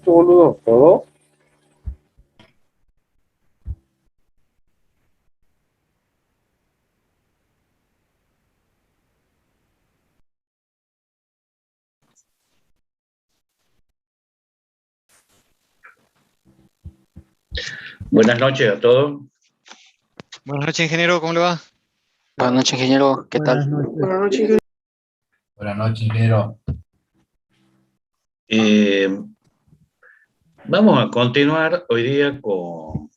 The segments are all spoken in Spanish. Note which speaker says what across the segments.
Speaker 1: todo.
Speaker 2: Buenas noches a todos.
Speaker 3: Buenas noches, ingeniero, ¿cómo le va?
Speaker 4: Buenas noches, ingeniero, ¿qué tal?
Speaker 1: Buenas noches, ingeniero.
Speaker 5: Buenas noches, ingeniero.
Speaker 2: Vamos a continuar hoy día con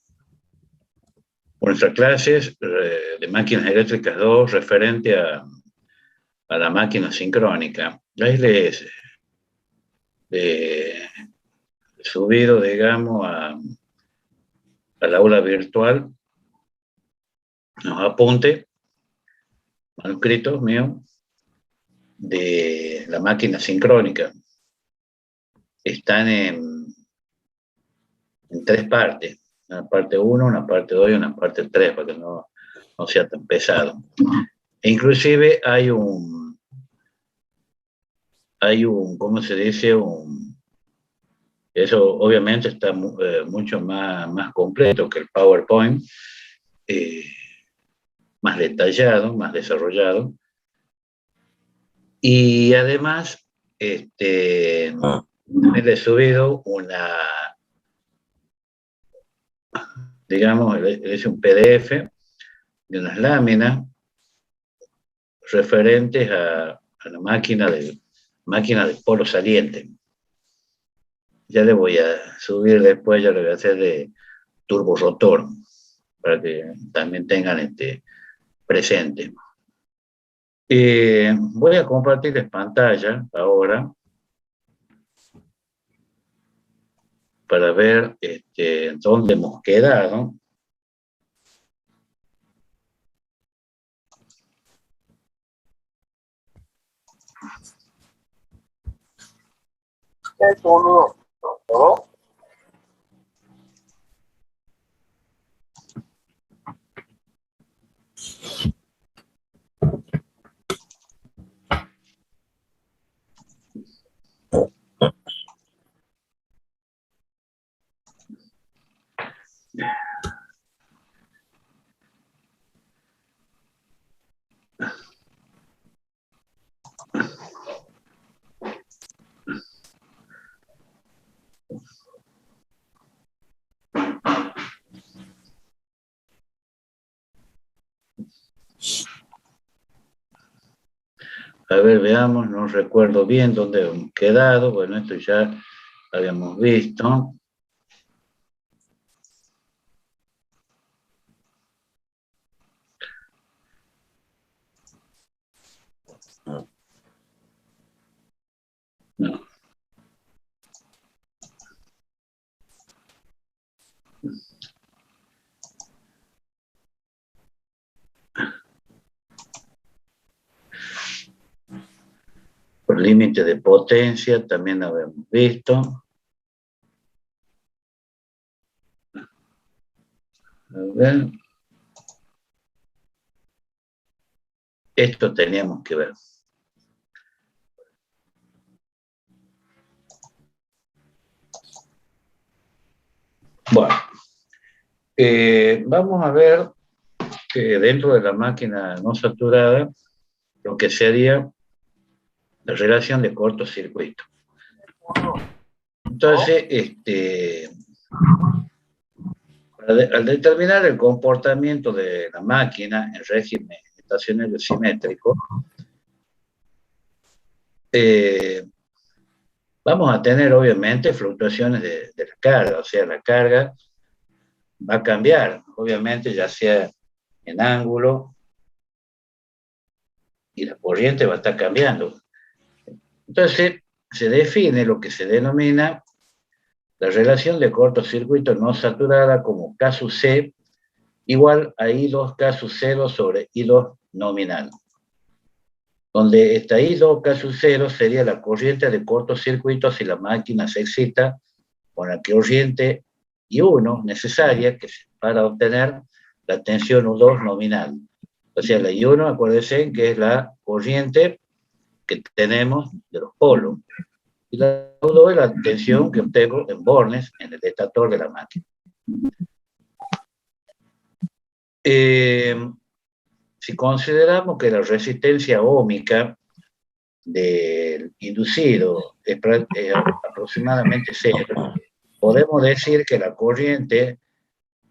Speaker 2: nuestras clases de máquinas eléctricas 2 referente a la máquina sincrónica. Ahí les he subido, digamos, al aula virtual los apuntes manuscritos míos de la máquina sincrónica. Están en 3 partes, una parte 1, una parte 2 y una parte 3, para que no sea tan pesado. E inclusive hay un, ¿cómo se dice? Eso obviamente está mucho más completo que el PowerPoint, más detallado, más desarrollado. Y además, me he subido digamos, es un PDF de unas láminas referentes a la máquina de polo saliente. Ya le voy a subir después, ya lo voy a hacer de turbo rotor, para que también tengan presente. Voy a compartirles pantalla ahora para ver dónde hemos quedado.
Speaker 1: Todo.
Speaker 2: A ver, veamos, no recuerdo bien dónde hemos quedado. Bueno, esto ya lo habíamos visto. No. Por límite de potencia también lo habíamos visto. A ver. Esto teníamos que ver. Bueno, vamos a ver que dentro de la máquina no saturada, lo que sería la relación de cortocircuito. Entonces, al determinar el comportamiento de la máquina en régimen estacionario simétrico, vamos a tener obviamente fluctuaciones de la carga, o sea, la carga va a cambiar, obviamente, ya sea en ángulo, y la corriente va a estar cambiando. Entonces, se define lo que se denomina la relación de cortocircuito no saturada como K sub C igual a I2 K sub 0 sobre I2 nominal, donde esta I2 K sub 0 sería la corriente de cortocircuito si la máquina se excita con la corriente I1 necesaria para obtener la tensión U2 nominal. O sea, la I1, acuérdense que es la corriente que tenemos de los polos. Y la U2 es la tensión que obtengo en bornes en el estator de la máquina. Si consideramos que la resistencia óhmica del inducido es aproximadamente cero, podemos decir que la corriente,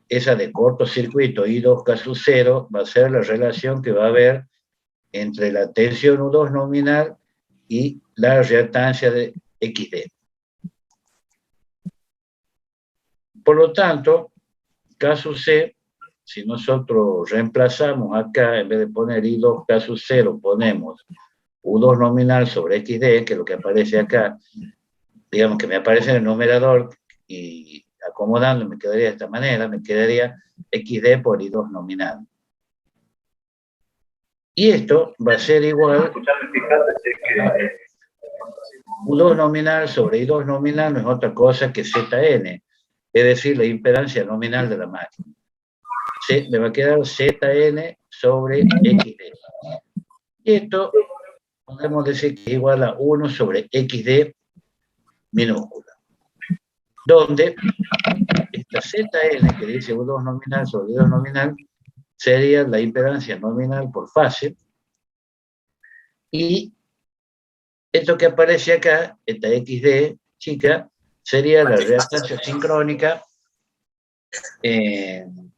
Speaker 2: esa de cortocircuito I2 caso 0, va a ser la relación que va a haber entre la tensión U2 nominal y la reactancia de XD. Por lo tanto, caso C, si nosotros reemplazamos acá, en vez de poner I2 caso 0, ponemos U2 nominal sobre XD, que es lo que aparece acá, digamos que me aparece en el numerador, y acomodando me quedaría de esta manera, me quedaría XD por I2 nominal. Y esto va a ser igual a U2 nominal sobre I2 nominal, no es otra cosa que ZN, es decir, la impedancia nominal de la máquina. Me va a quedar ZN sobre XD. Y esto podemos decir que es igual a 1 sobre XD minúscula, donde esta ZN que dice U2 nominal sobre I2 nominal sería la impedancia nominal por fase, y esto que aparece acá, esta XD chica, sería la reactancia sincrónica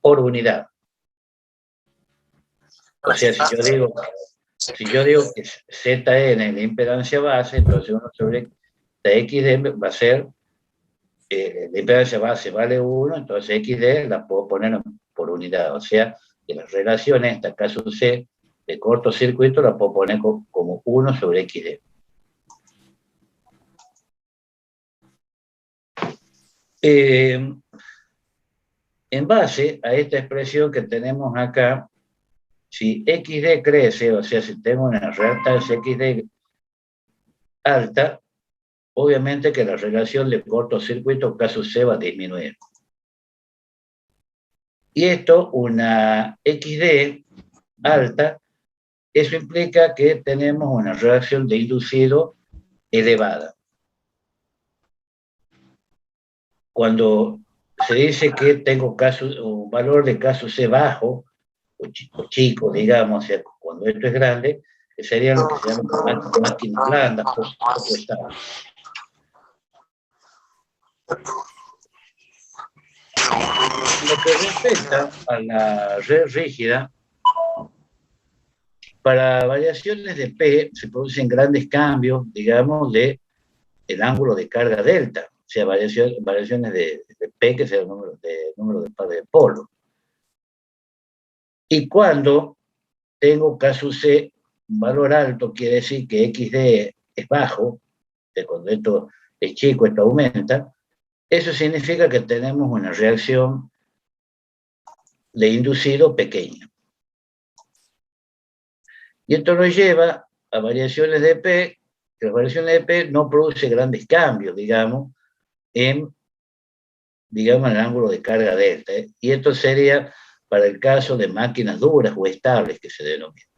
Speaker 2: por unidad. O sea, si yo digo que ZN es la impedancia base, entonces 1 sobre XD va a ser, la impedancia base vale 1, entonces XD la puedo poner por unidad. O sea, que la relación esta, caso C, de cortocircuito, la puedo poner como 1 sobre XD. En base a esta expresión que tenemos acá, si XD crece, o sea, si tengo una reactancia XD alta, obviamente que la relación de cortocircuito caso C va a disminuir. Y esto, una XD alta, eso implica que tenemos una reacción de inducido elevada. Cuando se dice que tengo un valor de caso C bajo, o chico, digamos, o sea, cuando esto es grande, sería lo que se llama máquina blanda, poco estable. Lo que respecta a la red rígida, para variaciones de P se producen grandes cambios, digamos, del ángulo de carga delta, o sea, variaciones de P, que es el número de pares de polo. Y cuando tengo caso C, un valor alto, quiere decir que XD es bajo, que cuando esto es chico, esto aumenta, eso significa que tenemos una reacción de inducido pequeña. Y esto nos lleva a variaciones de P, que las variaciones de P no producen grandes cambios, digamos, en el ángulo de carga delta. Y esto sería para el caso de máquinas duras o estables, que se denominan.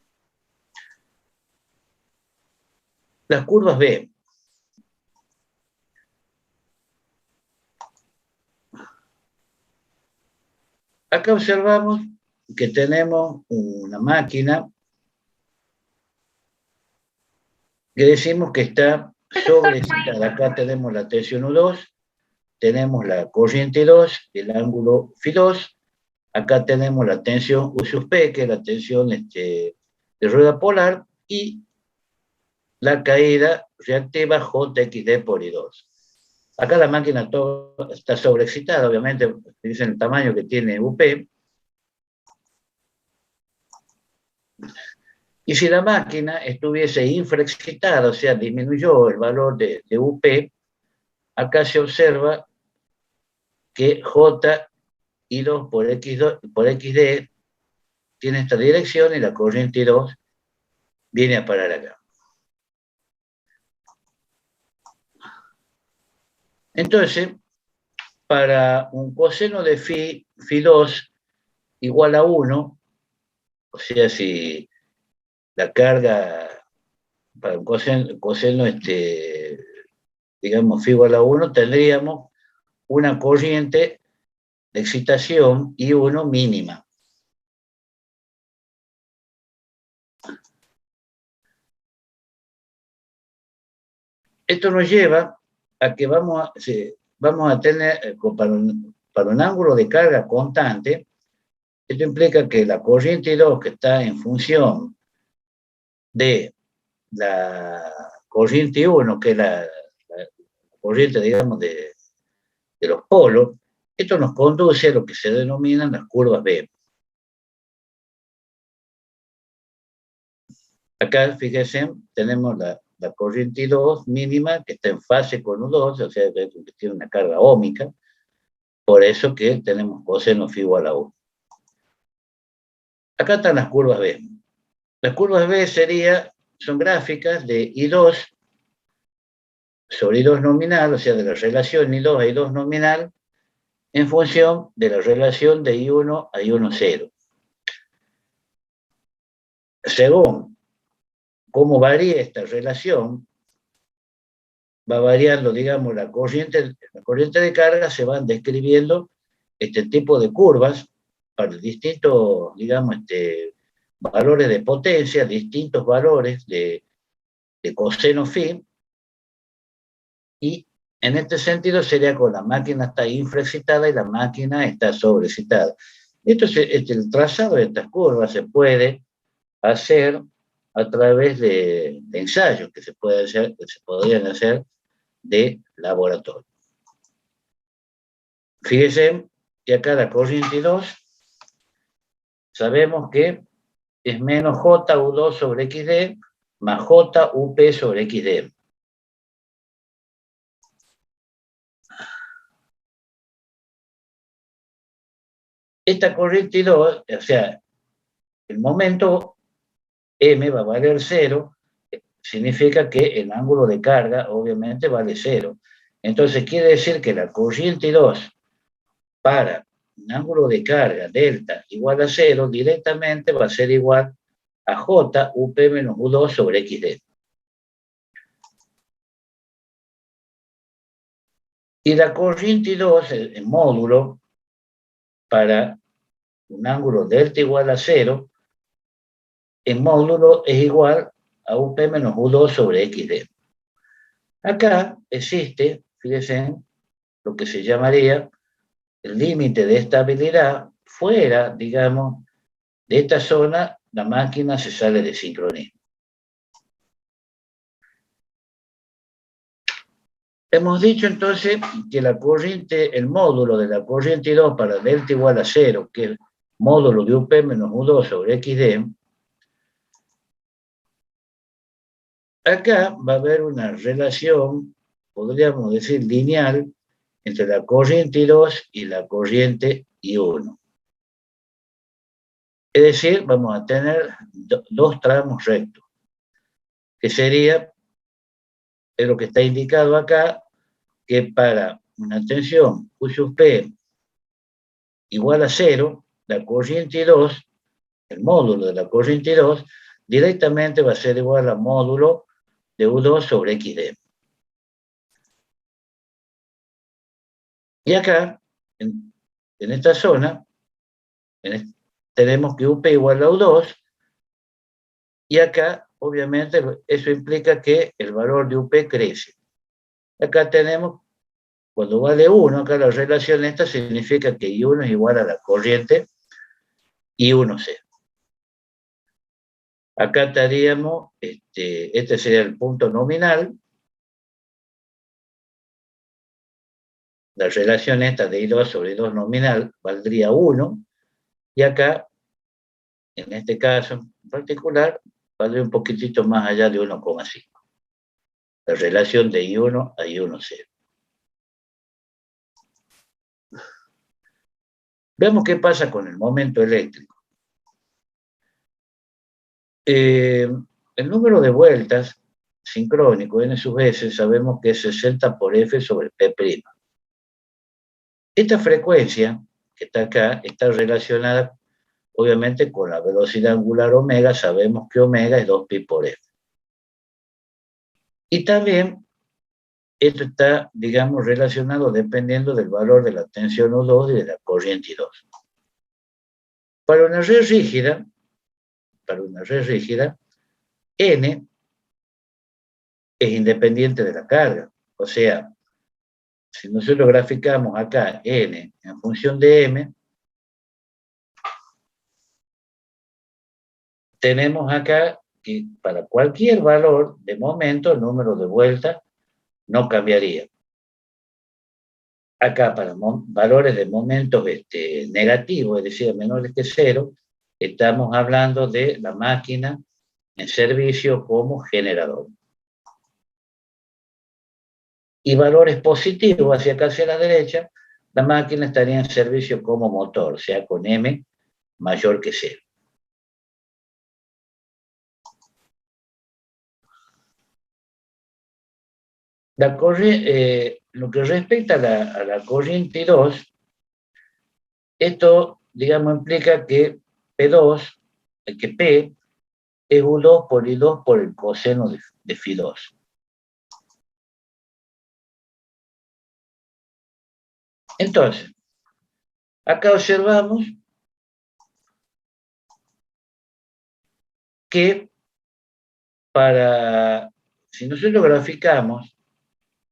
Speaker 2: Las curvas B. Acá observamos que tenemos una máquina que decimos que está sobreexcitada. Acá tenemos la tensión U2, tenemos la corriente 2, el ángulo Φ2. Acá tenemos la tensión U sub P, que es la tensión de rueda polar, y la caída reactiva JXD por I2. Acá la máquina está sobreexcitada, obviamente, dicen el tamaño que tiene UP. Y si la máquina estuviese infraexcitada, o sea, disminuyó el valor de UP, acá se observa que J I2 por XD tiene esta dirección y la corriente I2 viene a parar acá. Entonces, para un coseno de Φ2 igual a 1, o sea, si la carga para un coseno digamos, phi igual a 1, tendríamos una corriente de excitación I1 mínima. Esto nos lleva a que vamos a tener, para un ángulo de carga constante, esto implica que la corriente I2 que está en función de la corriente I1, que es la corriente, digamos, de los polos, esto nos conduce a lo que se denominan las curvas B. Acá, fíjense, tenemos la corriente I2 mínima que está en fase con U2, o sea, que tiene una carga óhmica, por eso que tenemos coseno phi igual a 1. Acá están las curvas B. Las curvas B son gráficas de I2 sobre I2 nominal, o sea, de la relación I2 a I2 nominal, en función de la relación de I1 a I1,0. Según cómo varía esta relación, va variando, digamos, la corriente de carga, se van describiendo este tipo de curvas para distintos, digamos, valores de potencia, distintos valores de coseno phi, y en este sentido sería cuando la máquina está infraexcitada y la máquina está sobreexcitada. El trazado de estas curvas se puede hacer a través de ensayos que se podrían hacer de laboratorio. Fíjense que acá la corriente 2 sabemos que es menos JU2 sobre XD más JUP sobre XD. Esta corriente 2, o sea, el momento M va a valer 0, significa que el ángulo de carga obviamente vale 0. Entonces quiere decir que la corriente 2 para un ángulo de carga delta igual a 0 directamente va a ser igual a J UP menos U2 sobre XD. Y la corriente 2, el módulo, para un ángulo delta igual a 0, el módulo es igual a UP menos U2 sobre XD. Acá existe, fíjense, lo que se llamaría el límite de estabilidad. Fuera, digamos, de esta zona, la máquina se sale de sincronía. Hemos dicho entonces que el módulo de la corriente 2 para delta igual a 0, que es el módulo de UP menos U2 sobre XD, acá va a haber una relación, podríamos decir lineal, entre la corriente I2 y la corriente I1. Es decir, vamos a tener dos tramos rectos, que sería, es lo que está indicado acá, que para una tensión Q sub P igual a 0, la corriente I2, el módulo de la corriente I2, directamente va a ser igual al módulo de U2 sobre XD. Y acá, en esta zona, tenemos que UP igual a U2, y acá, obviamente, eso implica que el valor de UP crece. Acá tenemos, cuando vale 1, acá la relación esta significa que I1 es igual a la corriente I1C. Acá estaríamos, este sería el punto nominal. La relación esta de I2 sobre I2 nominal valdría 1, y acá, en este caso en particular, valdría un poquitito más allá de 1,5. La relación de I1 a I1,0. Veamos qué pasa con el momento eléctrico. El número de vueltas sincrónico, N sub S, sabemos que es 60 por F sobre P'. Esta frecuencia que está acá está relacionada obviamente con la velocidad angular omega. Sabemos que omega es 2pi por F. Y también esto está, digamos, relacionado dependiendo del valor de la tensión U2 y de la corriente I2. Para una red rígida, N es independiente de la carga. O sea, si nosotros graficamos acá N en función de M, tenemos acá que para cualquier valor de momento el número de vueltas no cambiaría. Acá para valores de momentos negativos, es decir, menores que 0, estamos hablando de la máquina en servicio como generador. Y valores positivos hacia acá hacia la derecha, la máquina estaría en servicio como motor, o sea, con M mayor que 0. Lo que respecta a la corriente I2, esto, digamos, implica que P2, que P es U2 por I2 por el coseno de Φ2. Entonces, acá observamos que si nosotros graficamos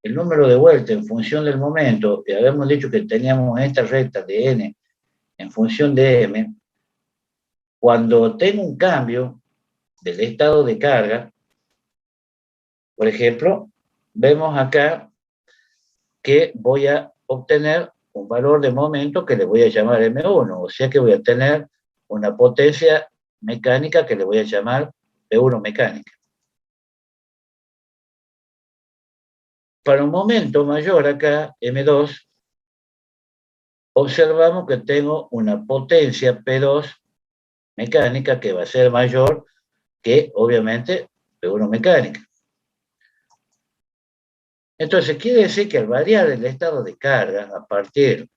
Speaker 2: el número de vueltas en función del momento, y habíamos dicho que teníamos esta recta de N en función de M, cuando tengo un cambio del estado de carga, por ejemplo, vemos acá que voy a obtener un valor de momento que le voy a llamar M1, o sea que voy a tener una potencia mecánica que le voy a llamar P1 mecánica. Para un momento mayor acá, M2, observamos que tengo una potencia P2 mecánica que va a ser mayor que, obviamente, P1 mecánica. Entonces, quiere decir que al variar el estado de carga a partir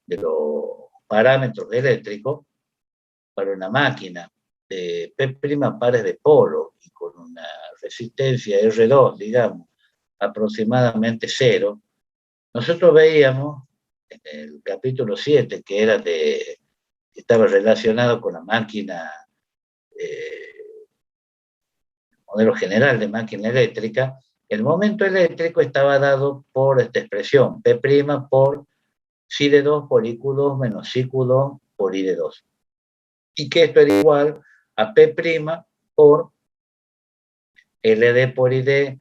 Speaker 2: de los parámetros eléctricos, para una máquina de P' pares de polo y con una resistencia R2, digamos, aproximadamente 0, nosotros veíamos en el capítulo 7, que estaba relacionado con la máquina, modelo general de máquina eléctrica, el momento eléctrico estaba dado por esta expresión, P' por psi de 2 por IQ2 menos IQ2 por I de 2. Y que esto era igual a P' por LD por ID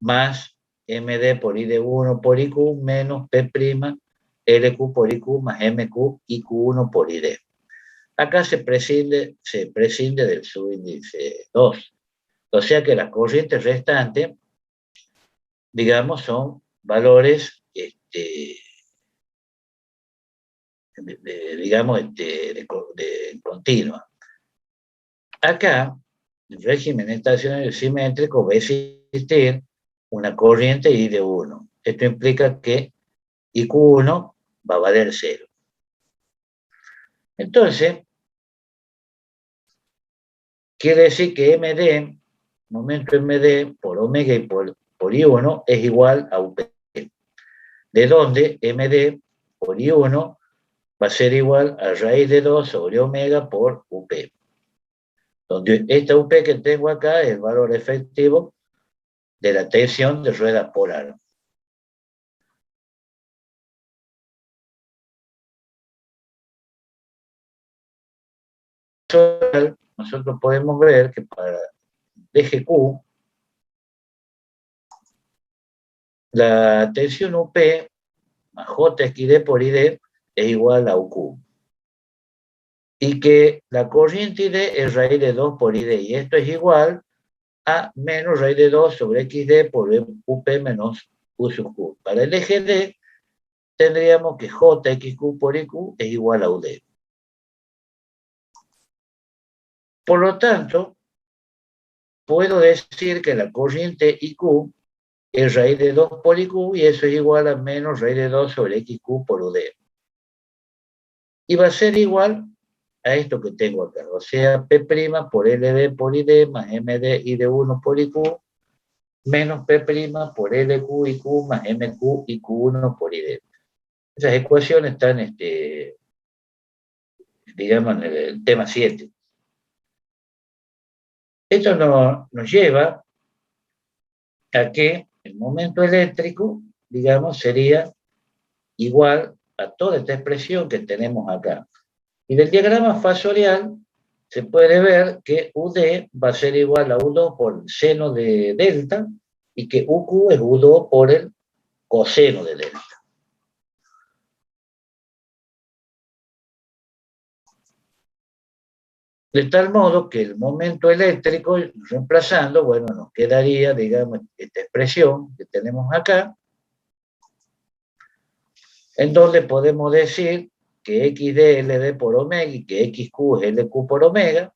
Speaker 2: más MD por ID1 por IQ menos P' LQ por IQ más MQ IQ1 por ID. Acá se prescinde del subíndice 2. O sea que las corrientes restantes, digamos, son valores, de continua. Acá, en régimen estacionario simétrico, va a existir una corriente I de 1. Esto implica que IQ1 va a valer 0. Entonces, quiere decir que MD, momento MD por omega y por I1 es igual a UP. De donde MD por I1 va a ser igual a raíz de 2 sobre omega por UP. Donde esta UP que tengo acá es el valor efectivo de la tensión de rueda polar. Nosotros podemos ver que para eje Q, la tensión UP más JXD por ID es igual a UQ. Y que la corriente ID es raíz de 2 por ID. Y esto es igual a menos raíz de 2 sobre XD por UP menos Q sub Q. Para el eje D, tendríamos que JXQ por IQ es igual a UD. Por lo tanto, puedo decir que la corriente IQ es raíz de 2 por IQ y eso es igual a menos raíz de 2 sobre XQ por UD. Y va a ser igual a esto que tengo acá, o sea, P' por LD por ID más MD I de 1 por IQ menos P' por LQ y Q más MQ y Q1 por I delta. Esas ecuaciones están, digamos, en el tema 7. Esto nos lleva a que el momento eléctrico, digamos, sería igual a toda esta expresión que tenemos acá. Y del diagrama fasorial se puede ver que UD va a ser igual a U2 por el seno de delta y que UQ es U2 por el coseno de delta. De tal modo que el momento eléctrico, reemplazando, bueno, nos quedaría, digamos, esta expresión que tenemos acá, en donde podemos decir que XD es LD por omega y que XQ es LQ por omega,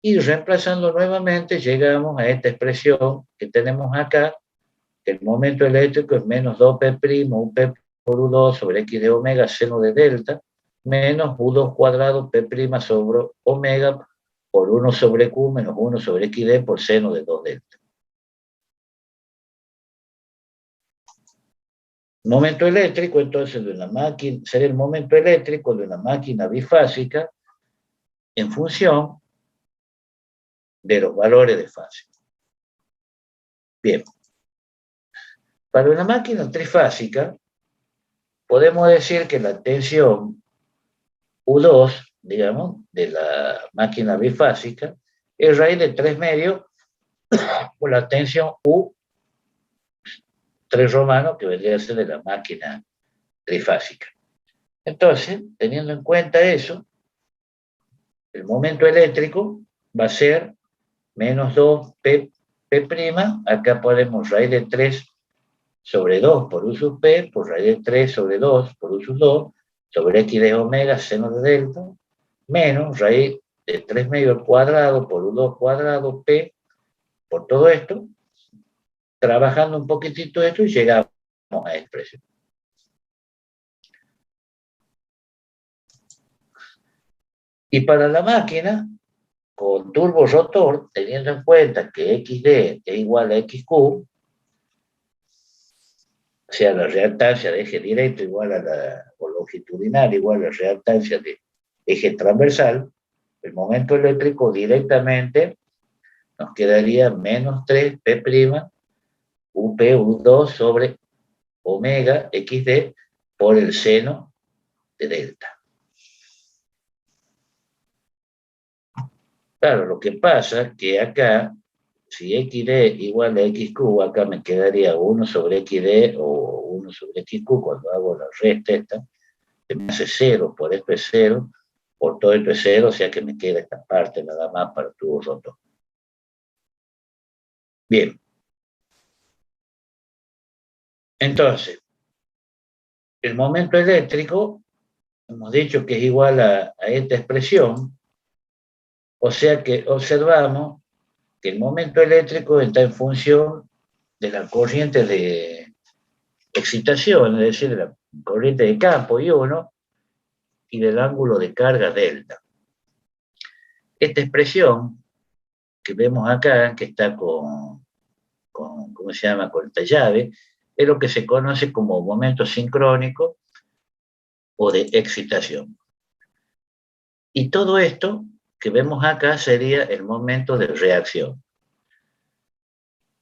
Speaker 2: y reemplazando nuevamente llegamos a esta expresión que tenemos acá, que el momento eléctrico es menos 2P', UP por U2 sobre X de omega seno de delta, menos U2 cuadrado P' sobre omega por 1 sobre Q menos 1 sobre XD por seno de 2 delta. Momento eléctrico, entonces, de una máquina, sería el momento eléctrico de una máquina bifásica en función de los valores de fase. Bien. Para una máquina trifásica, podemos decir que la tensión U2, digamos, de la máquina bifásica, es raíz de 3 medios por la tensión U3 romano, que vendría a ser de la máquina trifásica. Entonces, teniendo en cuenta eso, el momento eléctrico va a ser menos 2P', acá ponemos raíz de 3 sobre 2 por U sub P, por raíz de 3 sobre 2 por U sub 2, sobre X de omega seno de delta, menos raíz de 3 medio al cuadrado por U2 cuadrado P, por todo esto, trabajando un poquitito esto y llegamos a esta expresión. Y para la máquina, con turbo rotor, teniendo en cuenta que XD es igual a XQ, o sea, la reactancia de eje directo igual a la, o longitudinal igual a la reactancia de eje transversal, el momento eléctrico directamente nos quedaría menos 3P', UP, U2 sobre omega XD por el seno de delta. Claro, lo que pasa es que acá, si XD igual a XQ, acá me quedaría 1 sobre XD o 1 sobre XQ cuando hago la resta esta, se me hace 0, por esto es 0, por todo esto es 0, o sea que me queda esta parte nada más para tubo rotor. Bien. Entonces, el momento eléctrico, hemos dicho que es igual a esta expresión, o sea que observamos que el momento eléctrico está en función de la corriente de excitación, es decir, de la corriente de campo I1 y del ángulo de carga delta. Esta expresión que vemos acá, que está ¿cómo se llama? Con esta llave, es lo que se conoce como momento sincrónico o de excitación. Y todo esto que vemos acá sería el momento de reacción.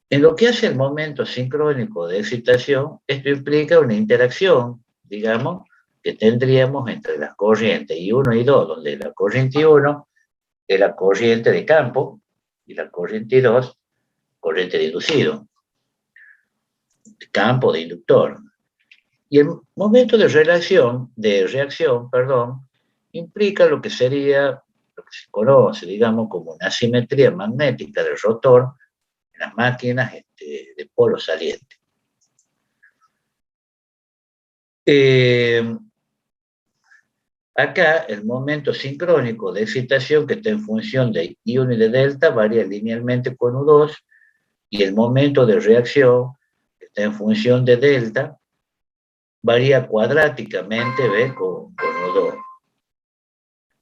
Speaker 2: En lo que hace el momento sincrónico de excitación, esto implica una interacción, digamos, que tendríamos entre las corrientes I1 y 2, donde la corriente I1 es la corriente de campo y la corriente I2, corriente de inducido, de campo de inductor. Y el momento de reacción, implica lo que sería, lo que se conoce, digamos, como una asimetría magnética del rotor en las máquinas de polo saliente. Acá el momento sincrónico de excitación que está en función de I1 y de delta varía linealmente con U2 y el momento de reacción que está en función de delta varía cuadráticamente, ¿ves? Con U2.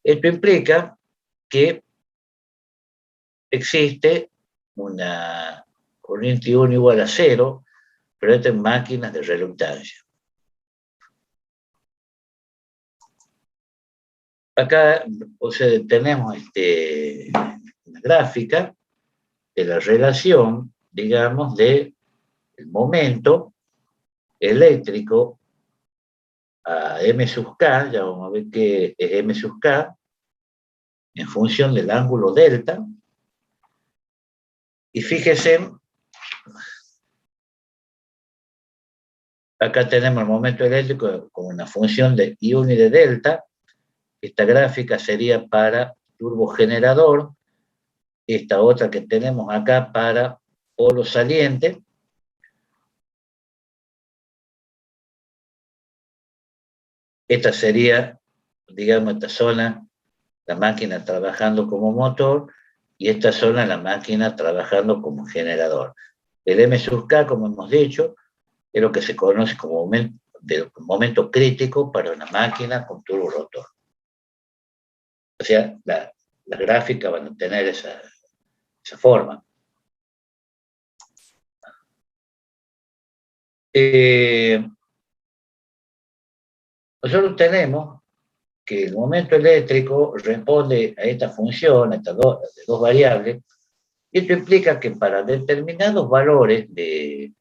Speaker 2: Esto implica que existe una corriente 1 igual a 0, pero esto en máquinas de reluctancia. Acá, o sea, tenemos una gráfica de la relación, digamos, del momento eléctrico a M sub K, ya vamos a ver qué es M sub K, en función del ángulo delta. Y fíjense, acá tenemos el momento eléctrico como una función de I1 y de delta. Esta gráfica sería para turbogenerador. Esta otra que tenemos acá para polo saliente. Esta sería, digamos, esta zona, la máquina trabajando como motor, y esta zona, la máquina trabajando como generador. El M sub K, como hemos dicho, es lo que se conoce como momento crítico para una máquina con turbo rotor. O sea, las gráficas van a tener esa forma. Nosotros tenemos que el momento eléctrico responde a esta función, a estas dos variables, y esto implica que para determinados valores de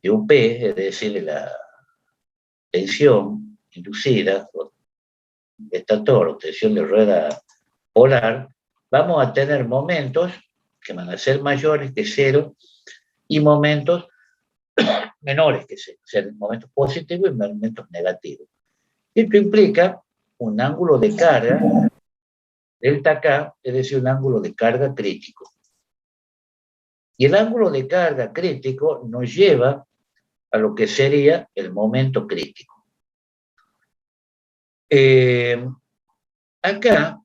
Speaker 2: UP, es decir, de la tensión inducida, de estator o tensión de rueda polar, vamos a tener momentos que van a ser mayores que 0 y momentos menores que 0, o sea, momentos positivos y momentos negativos. Esto implica un ángulo de carga, delta K, es decir, un ángulo de carga crítico. Y el ángulo de carga crítico nos lleva a lo que sería el momento crítico. Acá,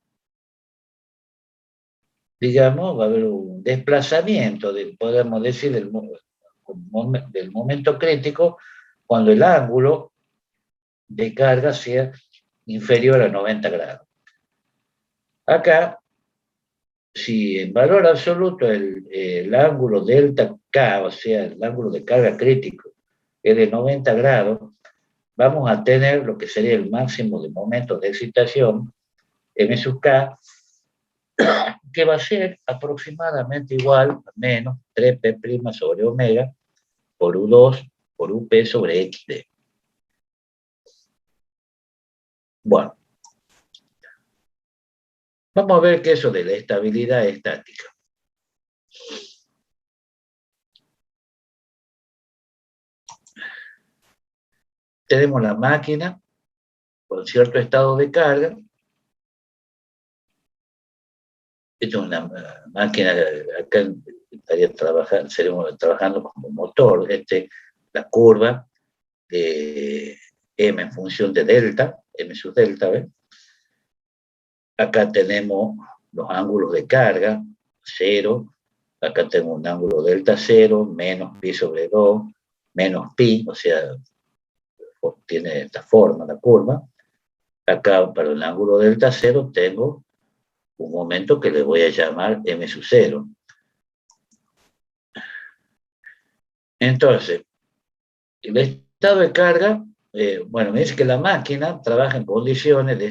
Speaker 2: digamos, va a haber un desplazamiento, podemos decir, del momento crítico cuando el ángulo de carga sea inferior a 90 grados. Acá, si en valor absoluto el ángulo delta K, o sea, el ángulo de carga crítico, es de 90 grados, vamos a tener lo que sería el máximo de momento de excitación, M sub K, que va a ser aproximadamente igual a menos 3P' sobre omega por U2 por UP sobre XD. Bueno, vamos a ver qué es eso de la estabilidad estática. Tenemos la máquina con cierto estado de carga. Esta es una máquina, acá estaría seremos trabajando como motor. La curva de M en función de delta, M sub delta, ¿ven? Acá tenemos los ángulos de carga, 0. Acá tengo un ángulo delta 0, menos pi sobre 2, menos pi, o sea, tiene esta forma la curva. Acá para el ángulo delta 0 tengo un momento que le voy a llamar M sub 0. Entonces, el estado de carga, bueno, me dice que la máquina trabaja en condiciones de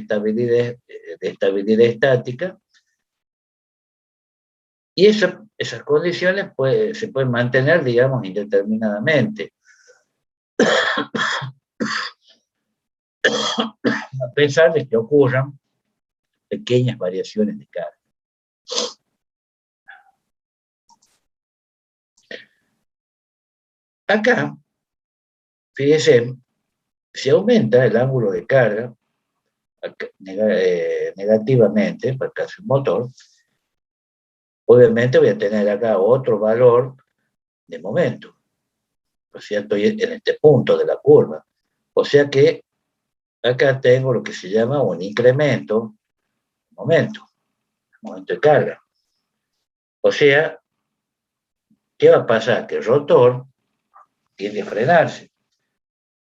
Speaker 2: estabilidad estática, y esas condiciones se pueden mantener, digamos, indeterminadamente, a pesar de que ocurran pequeñas variaciones de carga. Acá, fíjense, si aumenta el ángulo de carga negativamente, para el caso del motor, obviamente voy a tener acá otro valor de momento. O sea, estoy en este punto de la curva. O sea que acá tengo lo que se llama un incremento de momento de carga. O sea, ¿qué va a pasar? Que el rotor tiende a frenarse.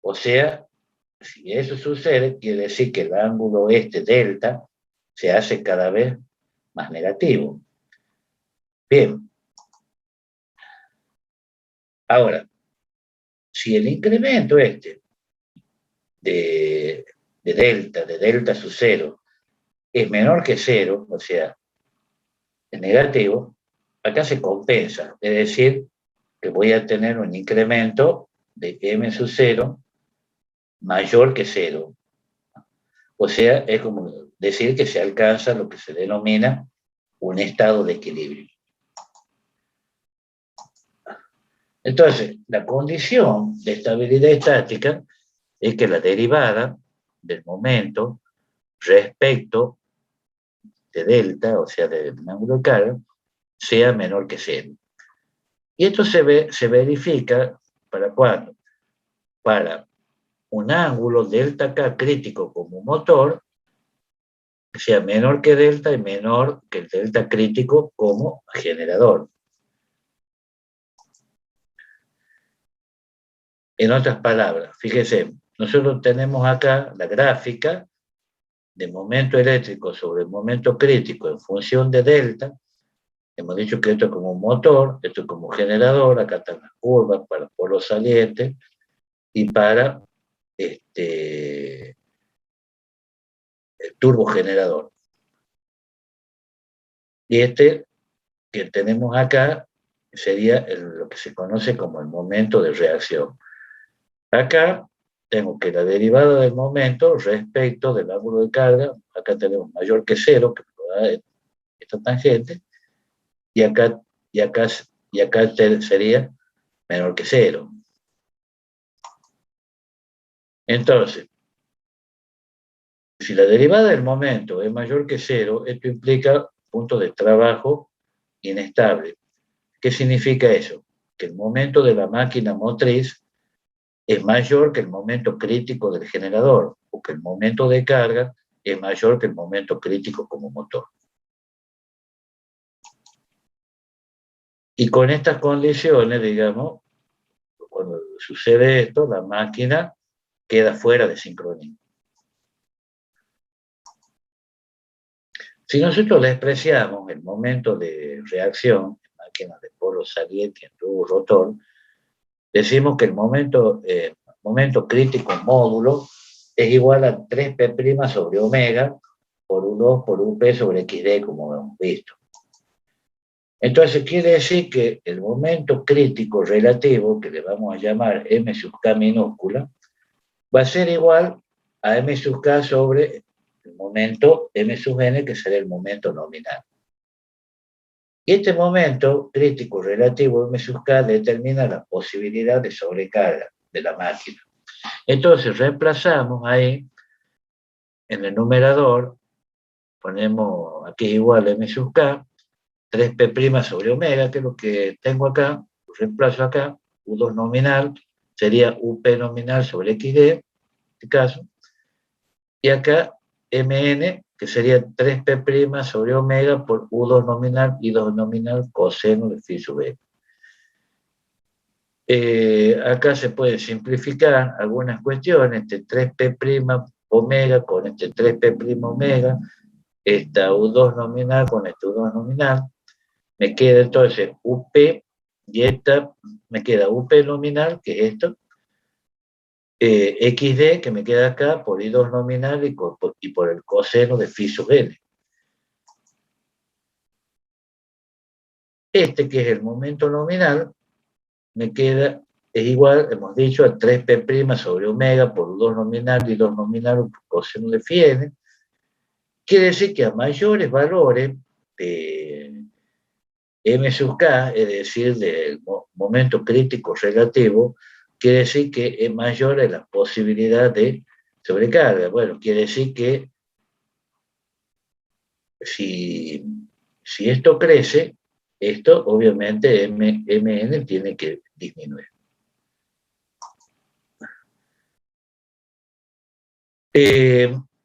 Speaker 2: O sea, si eso sucede, quiere decir que el ángulo delta se hace cada vez más negativo. Bien. Ahora, si el incremento de, de delta sub cero, es menor que cero, o sea, es negativo, acá se compensa, es decir, que voy a tener un incremento de m sub cero mayor que cero. O sea, es como decir que se alcanza lo que se denomina un estado de equilibrio. Entonces, la condición de estabilidad estática es que la derivada del momento respecto de delta, o sea, del ángulo de carga, sea menor que cero. Y esto se verifica para cuándo? Para un ángulo delta K crítico como motor que sea menor que delta y menor que el delta crítico como generador. En otras palabras, fíjese, nosotros tenemos acá la gráfica de momento eléctrico sobre el momento crítico en función de delta. Hemos dicho que esto es como un motor, esto es como un generador, acá están las curvas para polos salientes y para el turbogenerador. Y que tenemos acá sería lo que se conoce como el momento de reacción. Acá tengo que la derivada del momento respecto del ángulo de carga, acá tenemos mayor que cero, que lo da esta tangente, y acá, y acá, y acá sería menor que cero. Entonces, si la derivada del momento es mayor que cero, esto implica puntos de trabajo inestable. ¿Qué significa eso? Que el momento de la máquina motriz es mayor que el momento crítico del generador, o que el momento de carga es mayor que el momento crítico como motor. Y con estas condiciones, digamos, cuando sucede esto, la máquina queda fuera de sincronía. Si nosotros le expresamos el momento de reacción en máquinas de polo saliente en tubo rotor, decimos que el momento crítico en módulo es igual a 3P' sobre omega por U2 por UP sobre XD, como hemos visto. Entonces quiere decir que el momento crítico relativo, que le vamos a llamar M sub K minúscula, va a ser igual a M sub K sobre el momento M sub N, que será el momento nominal. Y este momento crítico relativo M sub K determina la posibilidad de sobrecarga de la máquina. Entonces reemplazamos ahí, en el numerador, ponemos aquí igual a M sub K, 3P' sobre omega, que es lo que tengo acá, lo reemplazo acá, U2 nominal, sería UP nominal sobre XD, en este caso, y acá MN, que sería 3P' sobre omega por U2 nominal, I2 nominal, coseno de phi sub E. Acá se puede simplificar algunas cuestiones, este 3P' omega con este 3P' omega, esta U2 nominal con este U2 nominal, me queda entonces UP, y esta me queda UP nominal, que es esto, XD, que me queda acá, por I2 nominal y por el coseno de phi sub N. Este, que es el momento nominal, me queda, es igual, hemos dicho, a 3P' sobre omega por U2 nominal y 2 nominal por coseno de phi N. Quiere decir que a mayores valores de M sub K, es decir, del momento crítico relativo, quiere decir que es mayor la posibilidad de sobrecarga. Bueno, quiere decir que si esto crece, esto obviamente Mn tiene que disminuir.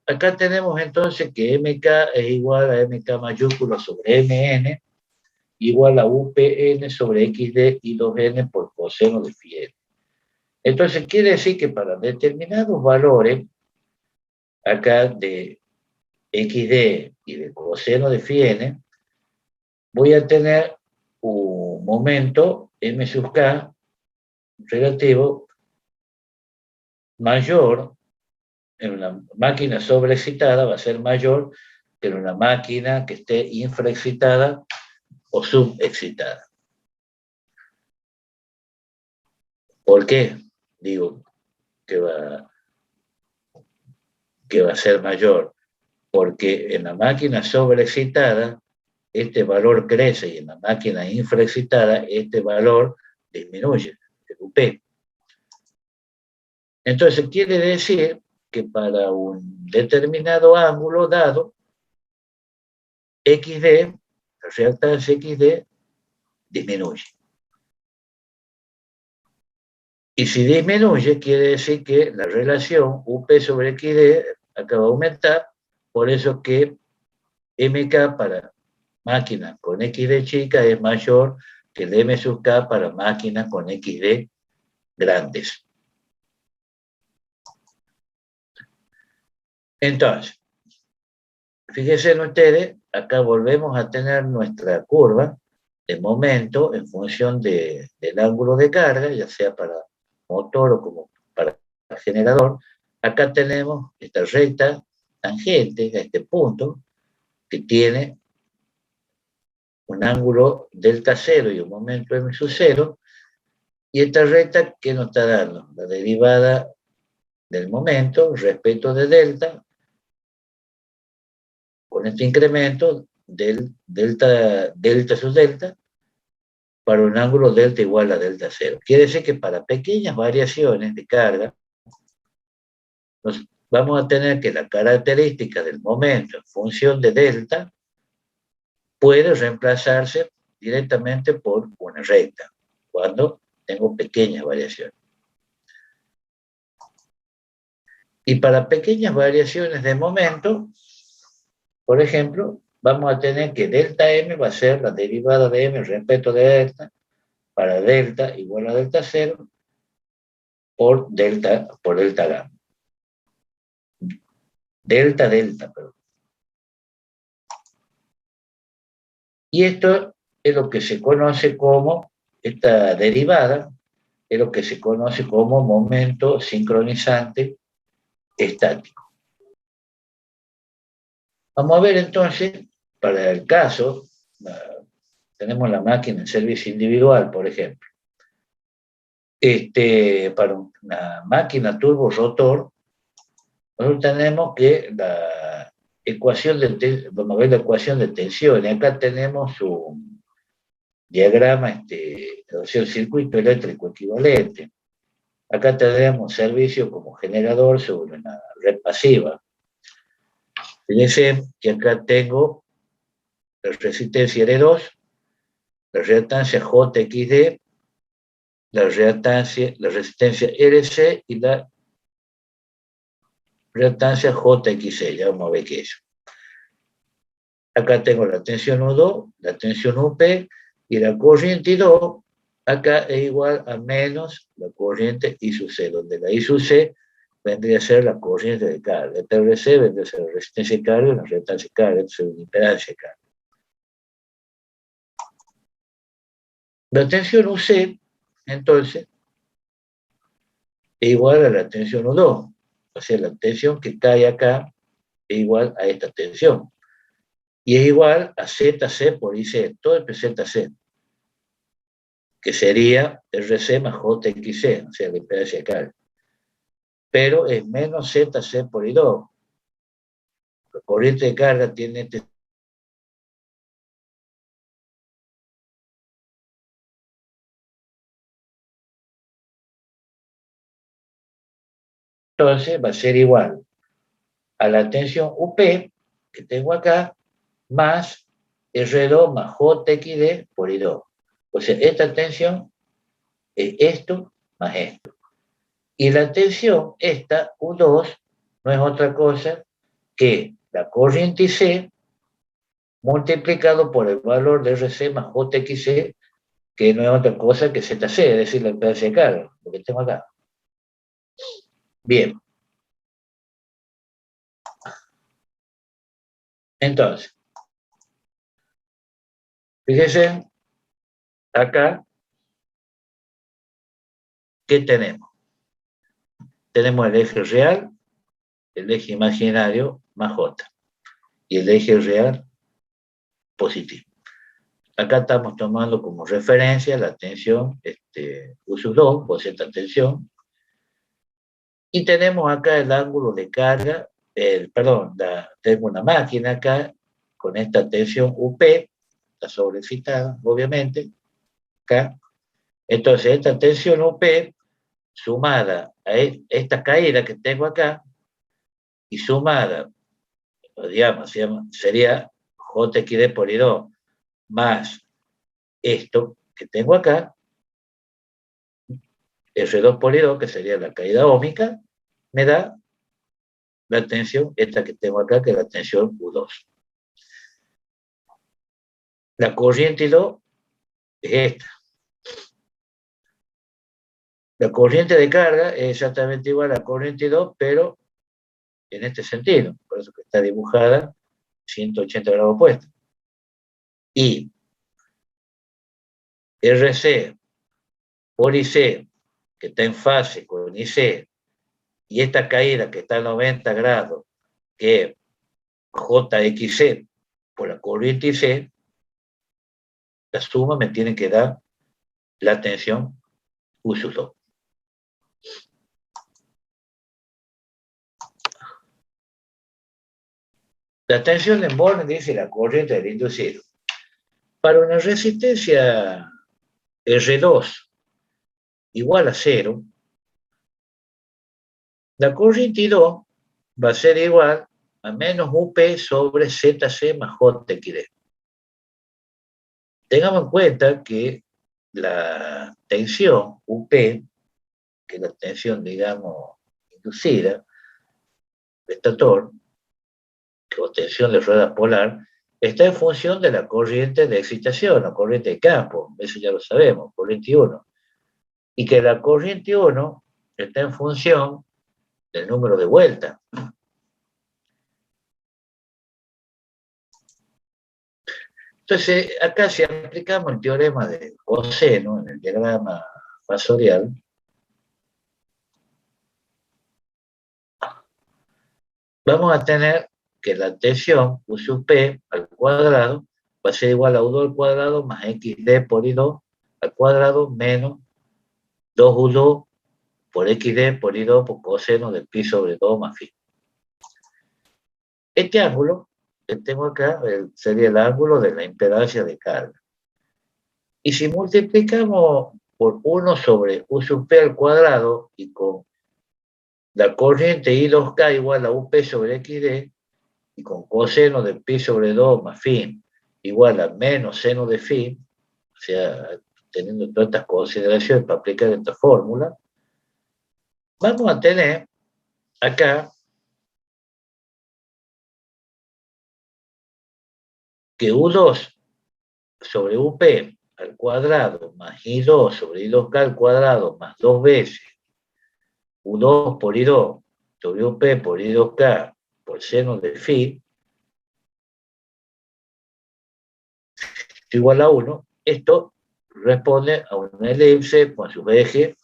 Speaker 2: Acá tenemos entonces que Mk es igual a Mk mayúscula sobre Mn, igual a UPN sobre XD y 2N por coseno de phi N. Entonces quiere decir que para determinados valores, acá de XD y de coseno de phi N, voy a tener un momento M sub K relativo mayor en una máquina sobreexcitada, va a ser mayor que en una máquina que esté infraexcitada o subexcitada. ¿Por qué digo que va a ser mayor? Porque en la máquina sobreexcitada este valor crece y en la máquina infraexcitada este valor disminuye, el UP. Entonces quiere decir que para un determinado ángulo dado, XD, la reactancia XD, disminuye. Y si disminuye, quiere decir que la relación UP sobre XD acaba de aumentar, por eso que MK para máquinas con XD chica es mayor que el M sub K para máquinas con XD grandes. Entonces, fíjense ustedes, acá volvemos a tener nuestra curva de momento en función del ángulo de carga, ya sea para motor o como para generador. Acá tenemos esta recta tangente a este punto que tiene un ángulo delta 0 y un momento m sub 0, y esta recta que nos está dando la derivada del momento respecto de delta con este incremento del delta sub delta para un ángulo delta igual a delta 0. Quiere decir que para pequeñas variaciones de carga vamos a tener que la característica del momento en función de delta puede reemplazarse directamente por una recta cuando tengo pequeñas variaciones. Y para pequeñas variaciones de momento, por ejemplo, vamos a tener que delta M va a ser la derivada de M respecto de delta para delta igual a delta 0 por delta gamma. Delta, perdón. Y esto es lo que se conoce como, esta derivada, es lo que se conoce como momento sincronizante estático. Vamos a ver entonces, para el caso, tenemos la máquina en servicio individual, por ejemplo. Para una máquina turbo rotor, nosotros tenemos que la ecuación vamos a ver la ecuación de tensión, y acá tenemos un diagrama, o sea, el circuito eléctrico equivalente. Acá tenemos servicio como generador sobre una red pasiva. Fíjense que acá tengo la resistencia R2, la reactancia JXD, la resistencia RC y la reactancia JXC. Ya vamos a ver qué es. Acá tengo la tensión U2, la tensión UP y la corriente I2. Acá es igual a menos la corriente I sub C, donde la I sub C vendría a ser la corriente de carga. Esta RC vendría a ser la resistencia de carga y la reactancia de carga, esto es una impedancia de carga. La tensión UC, entonces, es igual a la tensión U2. O sea, la tensión que cae acá es igual a esta tensión. Y es igual a ZC por IC, todo el ZC, que sería RC más JXC, o sea, la impedancia de carga. Pero es menos ZC por I2. La corriente de carga tiene este. Entonces va a ser igual a la tensión UP que tengo acá más R2 más JXD por I2. O sea, esta tensión es esto más esto. Y la tensión, esta U2, no es otra cosa que la corriente IC multiplicado por el valor de RC más JXC, que no es otra cosa que ZC, es decir, la impedancia de carga, lo que tengo acá. Bien. Entonces, fíjense acá ¿qué tenemos? Tenemos el eje real, el eje imaginario más J, y el eje real positivo. Acá estamos tomando como referencia la tensión U sub 2, por cierta tensión, y tenemos acá el ángulo de carga, tengo una máquina acá con esta tensión UP, está sobrecitada, obviamente, acá. Entonces, esta tensión UP, sumada a esta caída que tengo acá, y sumada, digamos, sería JXD por I2 más esto que tengo acá, R2 por I2, que sería la caída óhmica, me da la tensión, esta que tengo acá, que es la tensión U2. La corriente I2 es esta. La corriente de carga es exactamente igual a la corriente I2, pero en este sentido, por eso que está dibujada 180 grados opuestos. Y RC por IC, que está en fase con IC, y esta caída que está a 90 grados, que es JXC por la corriente IC, la suma me tiene que dar la tensión U sub 2. La tensión de Born dice la corriente del inducido. Para una resistencia R2 igual a 0, la corriente I2 va a ser igual a menos UP sobre ZC más JXD. Tengamos en cuenta que la tensión UP, que es la tensión, digamos, inducida, de estator, o tensión de rueda polar, está en función de la corriente de excitación, la corriente de campo, eso ya lo sabemos, corriente 1. Y que la corriente 1 está en función del número de vueltas. Entonces, acá si aplicamos el teorema de coseno en el diagrama fasorial, vamos a tener que la tensión U sub P al cuadrado va a ser igual a U2 al cuadrado más XD por I2 al cuadrado menos 2U2 por XD por I2 por coseno de pi sobre 2 más phi. Este ángulo que tengo acá sería el ángulo de la impedancia de carga. Y si multiplicamos por 1 sobre U sub P al cuadrado y con la corriente I2K igual a UP sobre XD, y con coseno de pi sobre 2 más phi igual a menos seno de phi, o sea, teniendo todas estas consideraciones para aplicar esta fórmula, vamos a tener acá que U2 sobre UP al cuadrado más I2 sobre I2K al cuadrado más 2 veces U2 por I2 sobre UP por I2K por seno de phi igual a 1. Esto responde a una elipse con su eje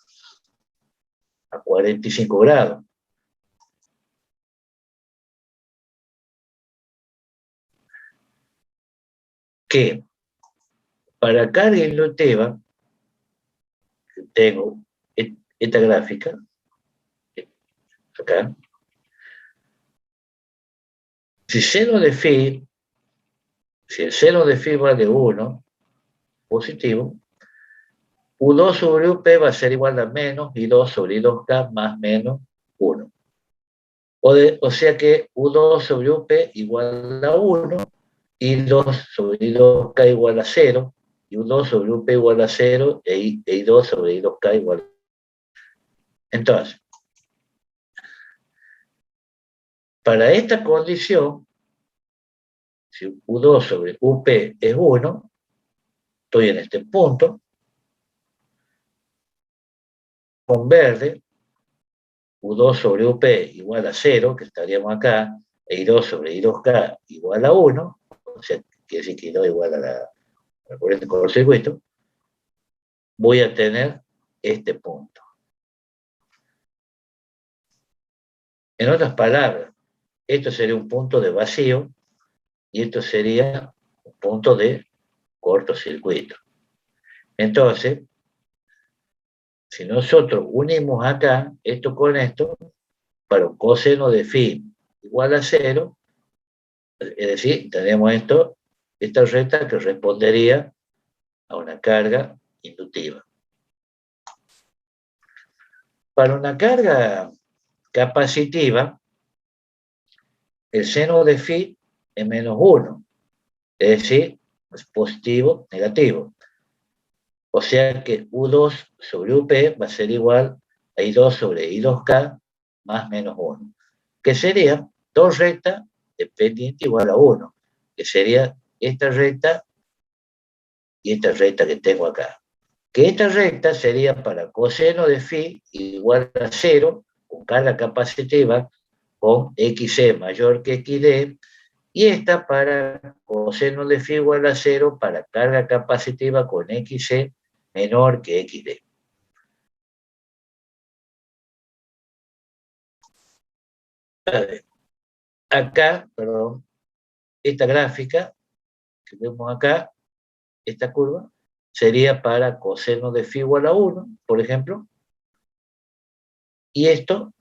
Speaker 2: a 45 grados. Que para carga inductiva, tengo esta gráfica, acá, si el seno de phi vale 1, positivo, U2 sobre UP va a ser igual a menos I2 sobre I2K más menos 1. O sea que U2 sobre UP igual a 1, I2 sobre I2K igual a 0, y U2 sobre UP igual a 0, e I2 sobre I2K igual a 0. Entonces, para esta condición, si U2 sobre UP es 1, estoy en este punto, con verde, U2 sobre UP igual a 0, que estaríamos acá, e I2 sobre I2K igual a 1, o sea, quiere decir que I2 igual a la corriente cortocircuito, voy a tener este punto. En otras palabras, esto sería un punto de vacío y esto sería un punto de cortocircuito. Entonces, si nosotros unimos acá esto con esto, para un coseno de phi igual a 0, es decir, tenemos esta recta que respondería a una carga inductiva. Para una carga capacitiva, el seno de phi es menos 1, es decir, es positivo, negativo. O sea que U2 sobre UP va a ser igual a I2 sobre I2K más menos 1, que sería dos rectas dependientes igual a 1, que sería esta recta y esta recta que tengo acá. Que esta recta sería para coseno de phi igual a 0, con carga capacitiva, con XC mayor que XD, y esta para coseno de phi igual a 0 para carga capacitiva con XC menor que XD. Acá, perdón, esta gráfica que vemos acá, esta curva, sería para coseno de phi igual a 1, por ejemplo, y esto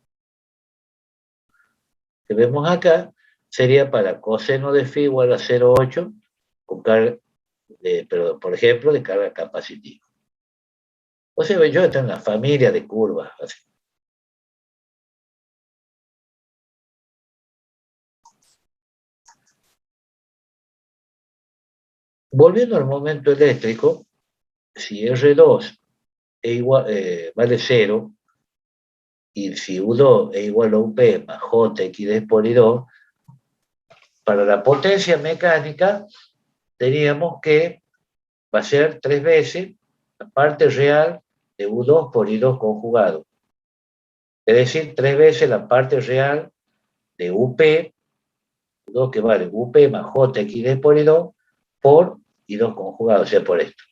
Speaker 2: que vemos acá sería para coseno de phi igual a 0,8 con carga, pero por ejemplo, de carga capacitiva. O sea, yo estoy en una familia de curvas. Así. Volviendo al momento eléctrico, si R2 vale 0, y si U2 es igual a UP más JXD por I2, para la potencia mecánica teníamos que va a ser 3 veces la parte real de U2 por I2 conjugado. Es decir, 3 veces la parte real de UP, U2 que vale UP más JXD por I2 por I2 conjugado, o sea, por esto.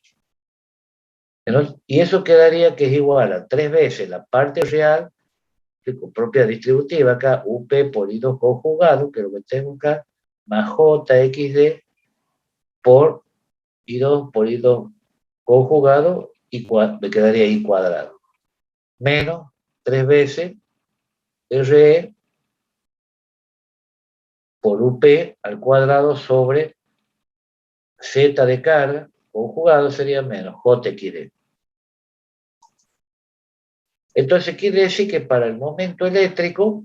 Speaker 2: Y eso quedaría que es igual a 3 veces la parte real con propiedad distributiva acá, UP por I2 conjugado, que es lo que tengo acá, más JXD por I2 por I2 conjugado, y me quedaría I cuadrado. Menos 3 veces RE por UP al cuadrado sobre Z de carga conjugado sería menos JXD. Entonces quiere decir que para el momento eléctrico,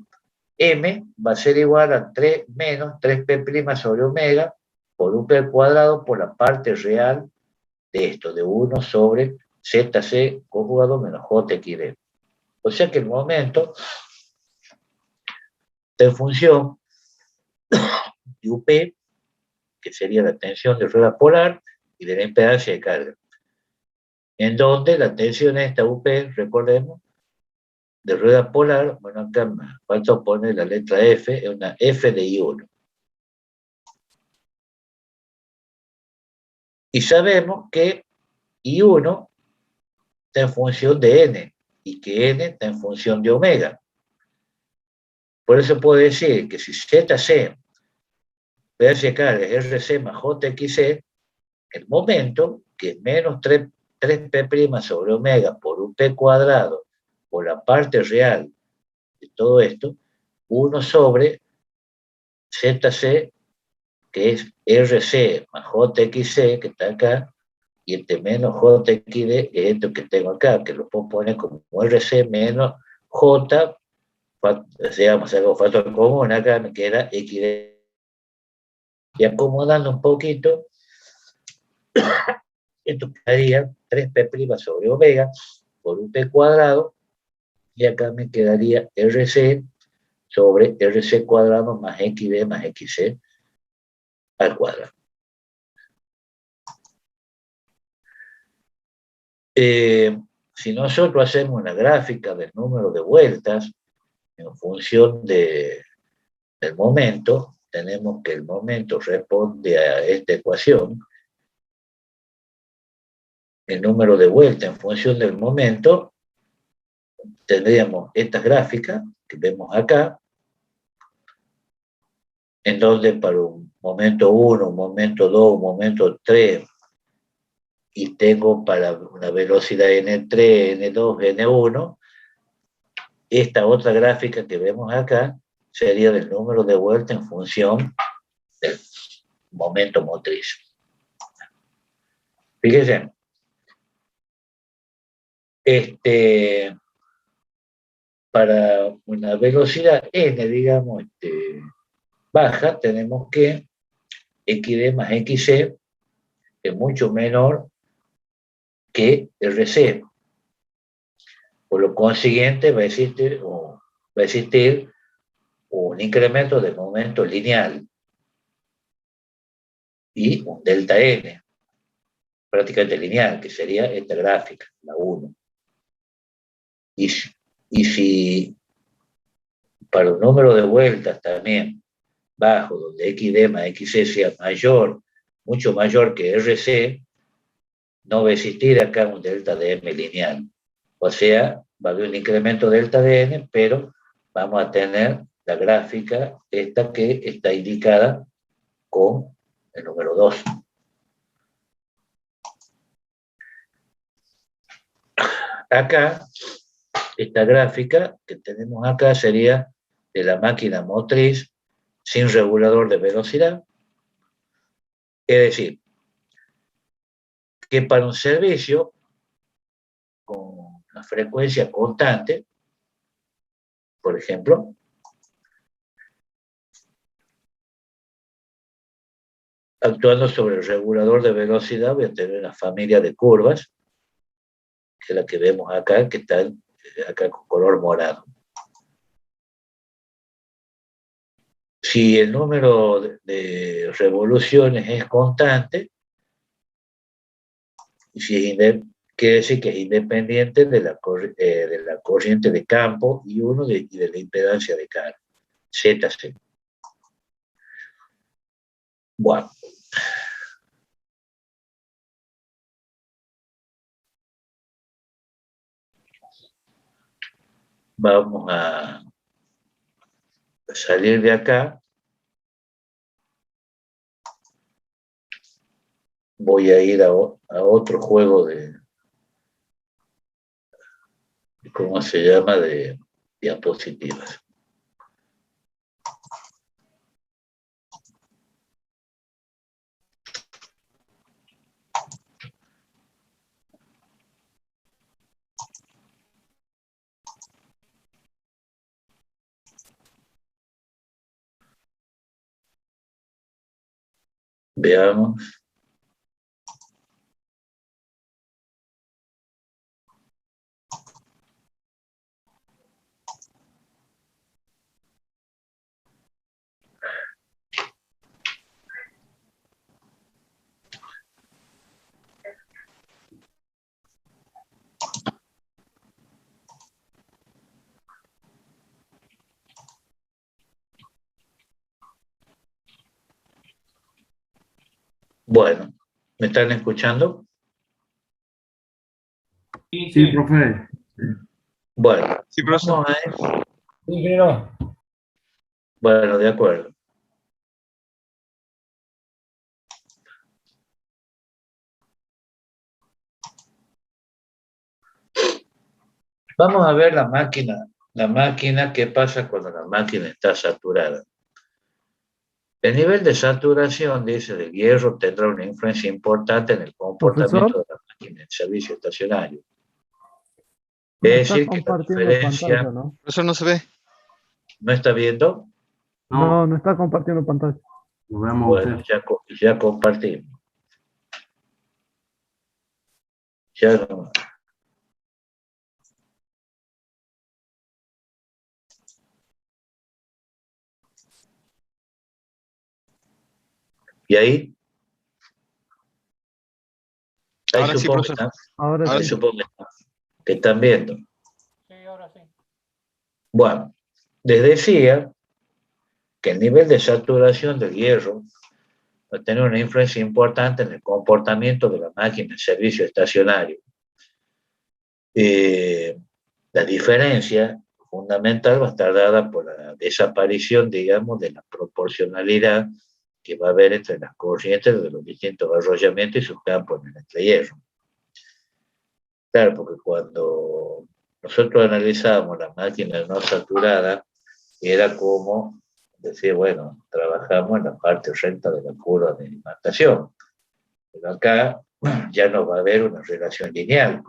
Speaker 2: M va a ser igual a 3 menos 3P' sobre omega por UP al cuadrado por la parte real de esto, de 1 sobre ZC conjugado menos JXD. O sea que el momento de función de UP, que sería la tensión de rueda polar y de la impedancia de carga, en donde la tensión esta UP, recordemos, de rueda polar, bueno, acá me falta poner la letra F, es una F de I1. Y sabemos que I1 está en función de N, y que N está en función de omega. Por eso puedo decir que si ZC, impedancia de carga, es RC más JXC, el momento, que es menos 3P' sobre omega por UP cuadrado, por la parte real de todo esto, 1 sobre ZC, que es RC más JXC, que está acá, y este menos JXD es esto que tengo acá, que lo puedo poner como RC menos J, digamos, algo factor común, acá me queda XD. Y acomodando un poquito, esto quedaría 3P' sobre omega por UP cuadrado, y acá me quedaría RC sobre RC cuadrado más XD más XC al cuadrado. Si nosotros hacemos una gráfica del número de vueltas en función del momento, tenemos que el momento responde a esta ecuación. El número de vueltas en función del momento, tendríamos estas gráficas que vemos acá, en donde para un momento 1, un momento 2, un momento 3, y tengo para una velocidad N3, N2, N1, esta otra gráfica que vemos acá sería del número de vueltas en función del momento motriz. Fíjense, para una velocidad n, digamos, baja, tenemos que xd más xc es mucho menor que rc. Por lo consiguiente, va a existir un incremento de momento lineal y un delta n, prácticamente lineal, que sería esta gráfica, la 1. Y si para un número de vueltas también bajo, donde xd más xc sea mayor, mucho mayor que rc, no va a existir acá un delta de m lineal. O sea, va a haber un incremento delta de n, pero vamos a tener la gráfica esta que está indicada con el número 2. Acá, esta gráfica que tenemos acá sería de la máquina motriz sin regulador de velocidad. Es decir, que para un servicio con una frecuencia constante, por ejemplo, actuando sobre el regulador de velocidad, voy a tener una familia de curvas, que es la que vemos acá, que están acá con color morado. Si el número de revoluciones es constante, quiere decir que es independiente de la corriente de campo y de la impedancia de carga, ZC. Bueno. Vamos a salir de acá. Voy a ir a otro juego ¿cómo se llama? De diapositivas. Veamos. Bueno, ¿me están escuchando?
Speaker 5: Sí, profe.
Speaker 2: Bueno,
Speaker 3: Sí, profesor.
Speaker 2: vamos a ver.
Speaker 5: Sí, ingeniero.
Speaker 2: Bueno, de acuerdo. Vamos a ver la máquina, ¿qué pasa cuando la máquina está saturada? El nivel de saturación, dice, del hierro tendrá una influencia importante en el comportamiento de la máquina en servicio estacionario. Es decir, que la diferencia
Speaker 6: ¿no?
Speaker 3: Profesor, no se ve.
Speaker 2: no está viendo.
Speaker 6: No, no está compartiendo pantalla.
Speaker 5: Nos vemos.
Speaker 2: Bueno, ya compartimos. Ya no. ¿Y ahí?
Speaker 3: Ahora sí,
Speaker 2: supongo
Speaker 3: profesor.
Speaker 6: Ahora
Speaker 3: Ahora
Speaker 6: sí.
Speaker 3: sí.
Speaker 2: supongo que están viendo.
Speaker 5: Sí, ahora sí.
Speaker 2: Bueno, les decía que el nivel de saturación del hierro va a tener una influencia importante en el comportamiento de la máquina en servicio estacionario. La diferencia fundamental va a estar dada por la desaparición, digamos, de la proporcionalidad que va a haber entre las corrientes de los distintos arrollamientos y sus campos en el entrehierro. Claro, porque cuando nosotros analizábamos la máquina no saturada, era como decir, bueno, trabajamos en la parte recta de la curva de imantación. Pero acá ya no va a haber una relación lineal.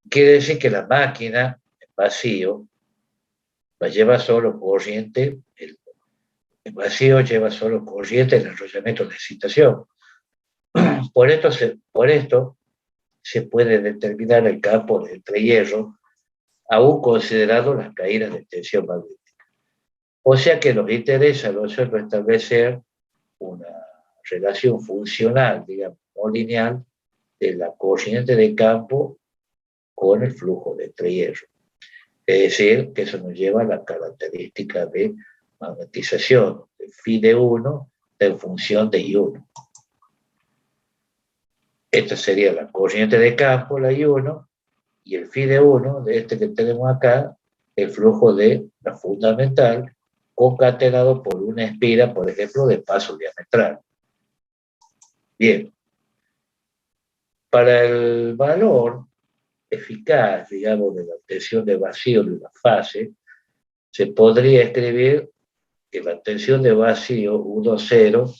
Speaker 2: Quiere decir que la máquina en vacío lleva solo corriente, el vacío lleva solo corriente en el enrollamiento de excitación. Por esto se puede determinar el campo de entrehierro, aún considerando las caídas de tensión magnética. O sea que nos interesa a nosotros establecer una relación funcional, digamos, no lineal, de la corriente de campo con el flujo de entrehierro. Es decir, que eso nos lleva a la característica de magnetización de phi de 1 en función de I1. Esta sería la corriente de campo, la I1, y el phi de 1, de este que tenemos acá, el flujo de la fundamental, concatenado por una espira, por ejemplo, de paso diametral. Bien. Para el valor eficaz, digamos, de la tensión de vacío de una fase, se podría escribir que la tensión de vacío 1,0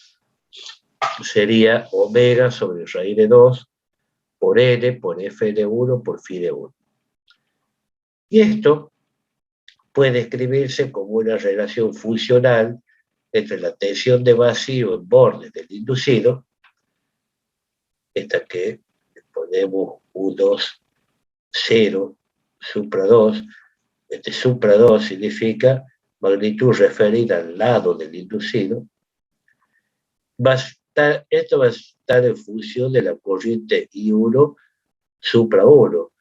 Speaker 2: sería omega sobre raíz de 2 por N por F de 1 por phi de 1. Y esto puede escribirse como una relación funcional entre la tensión de vacío en bordes del inducido, esta que ponemos U2, 0, supra 2, este supra 2 significa magnitud referida al lado del inducido, esto va a estar en función de la corriente I1 supra 1.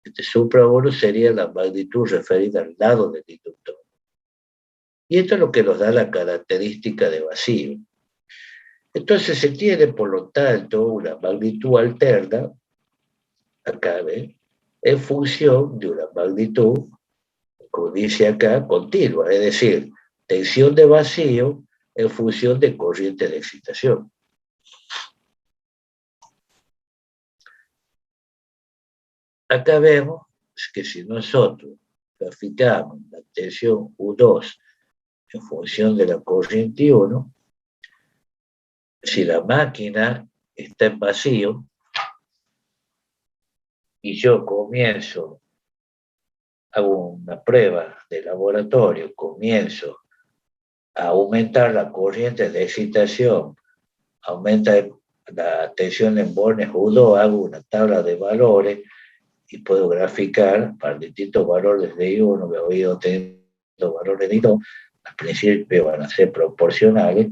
Speaker 2: Este supra 1 sería la magnitud referida al lado del inductor. Y esto es lo que nos da la característica de vacío. Entonces se tiene, por lo tanto, una magnitud alterna, acá, ¿ven?, en función de una magnitud, como dice acá, continua, es decir, tensión de vacío en función de corriente de excitación. Acá vemos que si nosotros graficamos la tensión U2 en función de la corriente I1, si la máquina está en vacío y yo hago una prueba de laboratorio, comienzo a aumentar la corriente de excitación, aumenta la tensión en bornes U2, hago una tabla de valores y puedo graficar para distintos valores de I1, me voy obteniendo valores de I2, al principio van a ser proporcionales,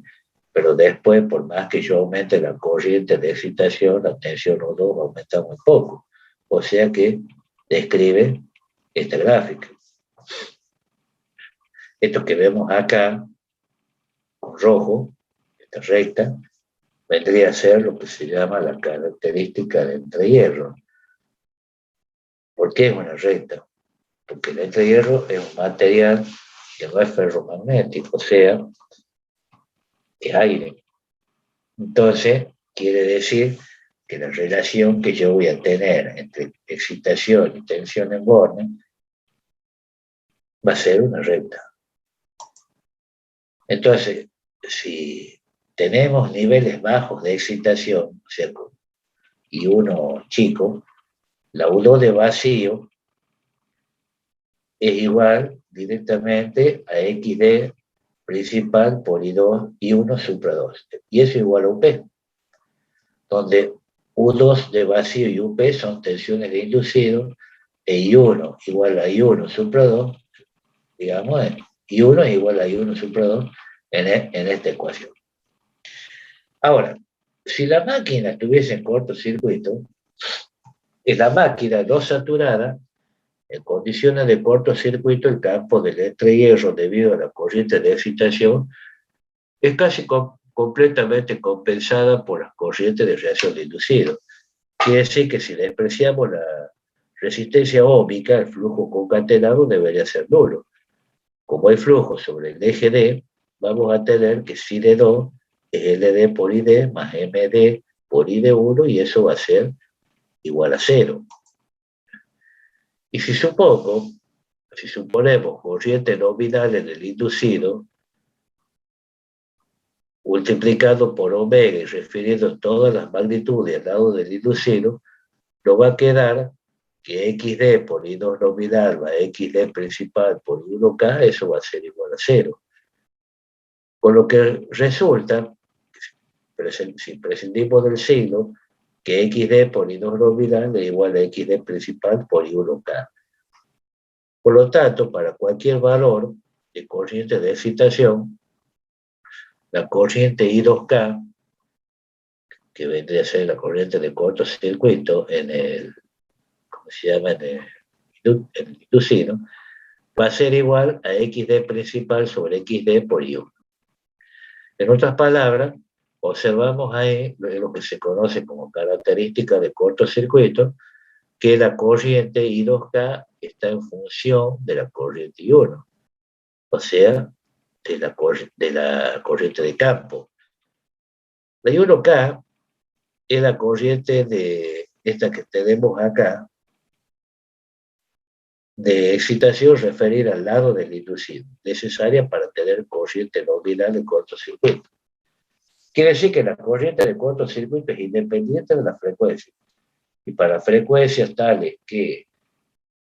Speaker 2: pero después, por más que yo aumente la corriente de excitación, la tensión O2 va a aumentar muy poco. O sea que describe esta gráfica. Esto que vemos acá, con rojo, esta recta, vendría a ser lo que se llama la característica de entrehierro. ¿Por qué es una recta? Porque el entrehierro es un material que no es ferromagnético, o sea, es aire. Entonces, quiere decir que la relación que yo voy a tener entre excitación y tensión en borne va a ser una recta. Entonces, si tenemos niveles bajos de excitación, o sea, y uno chico, la U2 de vacío es igual directamente a XD principal por I2 y 1 supra 2. Y eso igual a UP, donde U2 de vacío y UP son tensiones de inducido, e I1 igual a I1 supra 2, digamos, I1 es igual a I1 supra 2 en esta ecuación. Ahora, si la máquina estuviese en cortocircuito, en la máquina no saturada, en condiciones de cortocircuito, el campo del entrehierro debido a la corriente de excitación es casi completamente compensada por las corrientes de reacción de inducido. Quiere decir que si despreciamos resistencia óhmica, el flujo concatenado debería ser nulo. Como hay flujo sobre el eje D, vamos a tener que psi de 2 es LD por ID más MD por ID1 y eso va a ser igual a 0. Y si suponemos corriente nominal en el inducido, multiplicado por omega y refiriendo todas las magnitudes al lado del inducido, nos va a quedar que XD por I2 nominal más XD principal por I1K, eso va a ser igual a 0. Con lo que resulta, si prescindimos del signo, que XD por I2 nominal es igual a XD principal por I1K. Por lo tanto, para cualquier valor de corriente de excitación, la corriente I2K, que vendría a ser la corriente de cortocircuito en el, ¿cómo se llama? En el inducido, va a ser igual a XD principal sobre XD por I1. En otras palabras, observamos ahí lo que se conoce como característica de cortocircuito, que la corriente I2K está en función de la corriente I1, o sea, de la corriente de campo. La I1K es la corriente de esta que tenemos acá, de excitación referida al lado del inducido, necesaria para tener corriente nominal de cortocircuito. Quiere decir que la corriente de cortocircuito es independiente de la frecuencia. Y para frecuencias tales que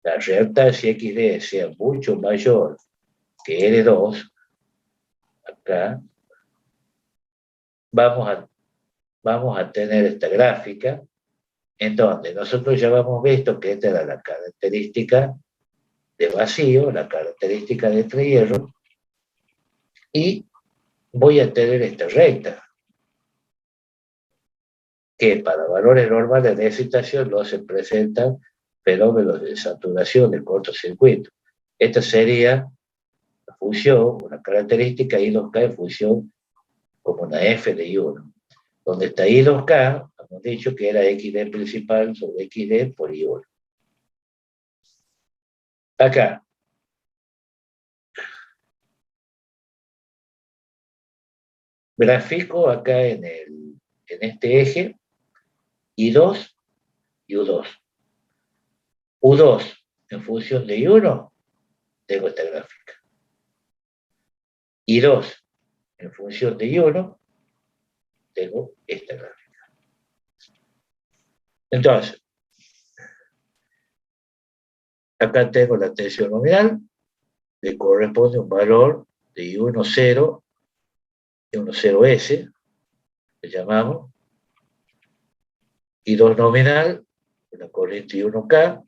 Speaker 2: la reactancia XD sea mucho mayor que R2, acá vamos a tener esta gráfica en donde nosotros ya hemos visto que esta era la característica de vacío, la característica de entrehierro, y voy a tener esta recta, que para valores normales de excitación no se presentan fenómenos de saturación del cortocircuito. Esta sería la función, una característica I2K en función como una F de I1. Donde está I2K, hemos dicho que era XD principal sobre XD por I1. Acá. Grafico acá en este eje I2 y U2. U2 en función de I1, tengo esta gráfica. I2 en función de I1, tengo esta gráfica. Entonces, acá tengo la tensión nominal, le corresponde un valor de I1 0, I1 0S, le llamamos, I2 nominal, una corriente I1K,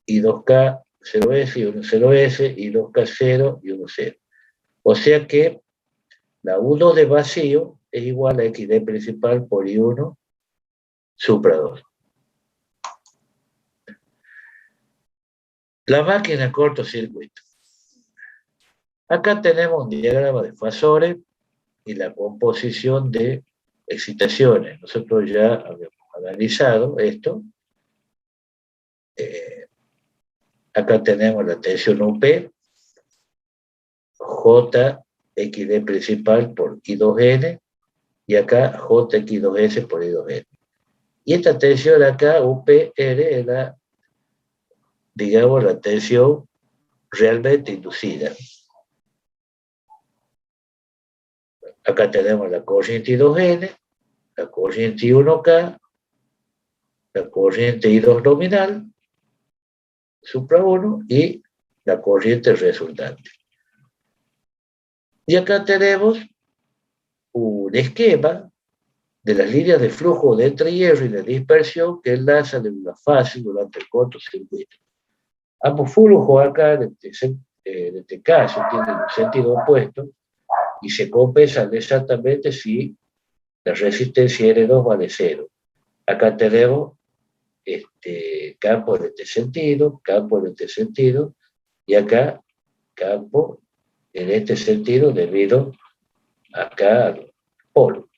Speaker 2: I2K 0S, I1 0S, I2K 0 y 1 0. O sea que la U2 de vacío es igual a XD principal por I1 supra 2. La máquina cortocircuito. Acá tenemos un diagrama de fasores y la composición de excitaciones. Nosotros ya habíamos analizado esto. Acá tenemos la tensión UP, J XD principal por I2N, y acá JX2S por I2N. Y esta tensión acá, UPR, es la, digamos, la tensión realmente inducida. Acá tenemos la corriente I2N, la corriente I1K, la corriente I2 nominal, supra 1, y la corriente resultante. Y acá tenemos un esquema de las líneas de flujo de entrehierro y de dispersión que enlazan en una fase durante el cortocircuito. Ambos flujos acá, en este caso, tienen un sentido opuesto y se compensan exactamente si la resistencia R2 vale 0. Acá tenemos campo en este sentido, campo en este sentido, y acá campo en este sentido debido acá al polo.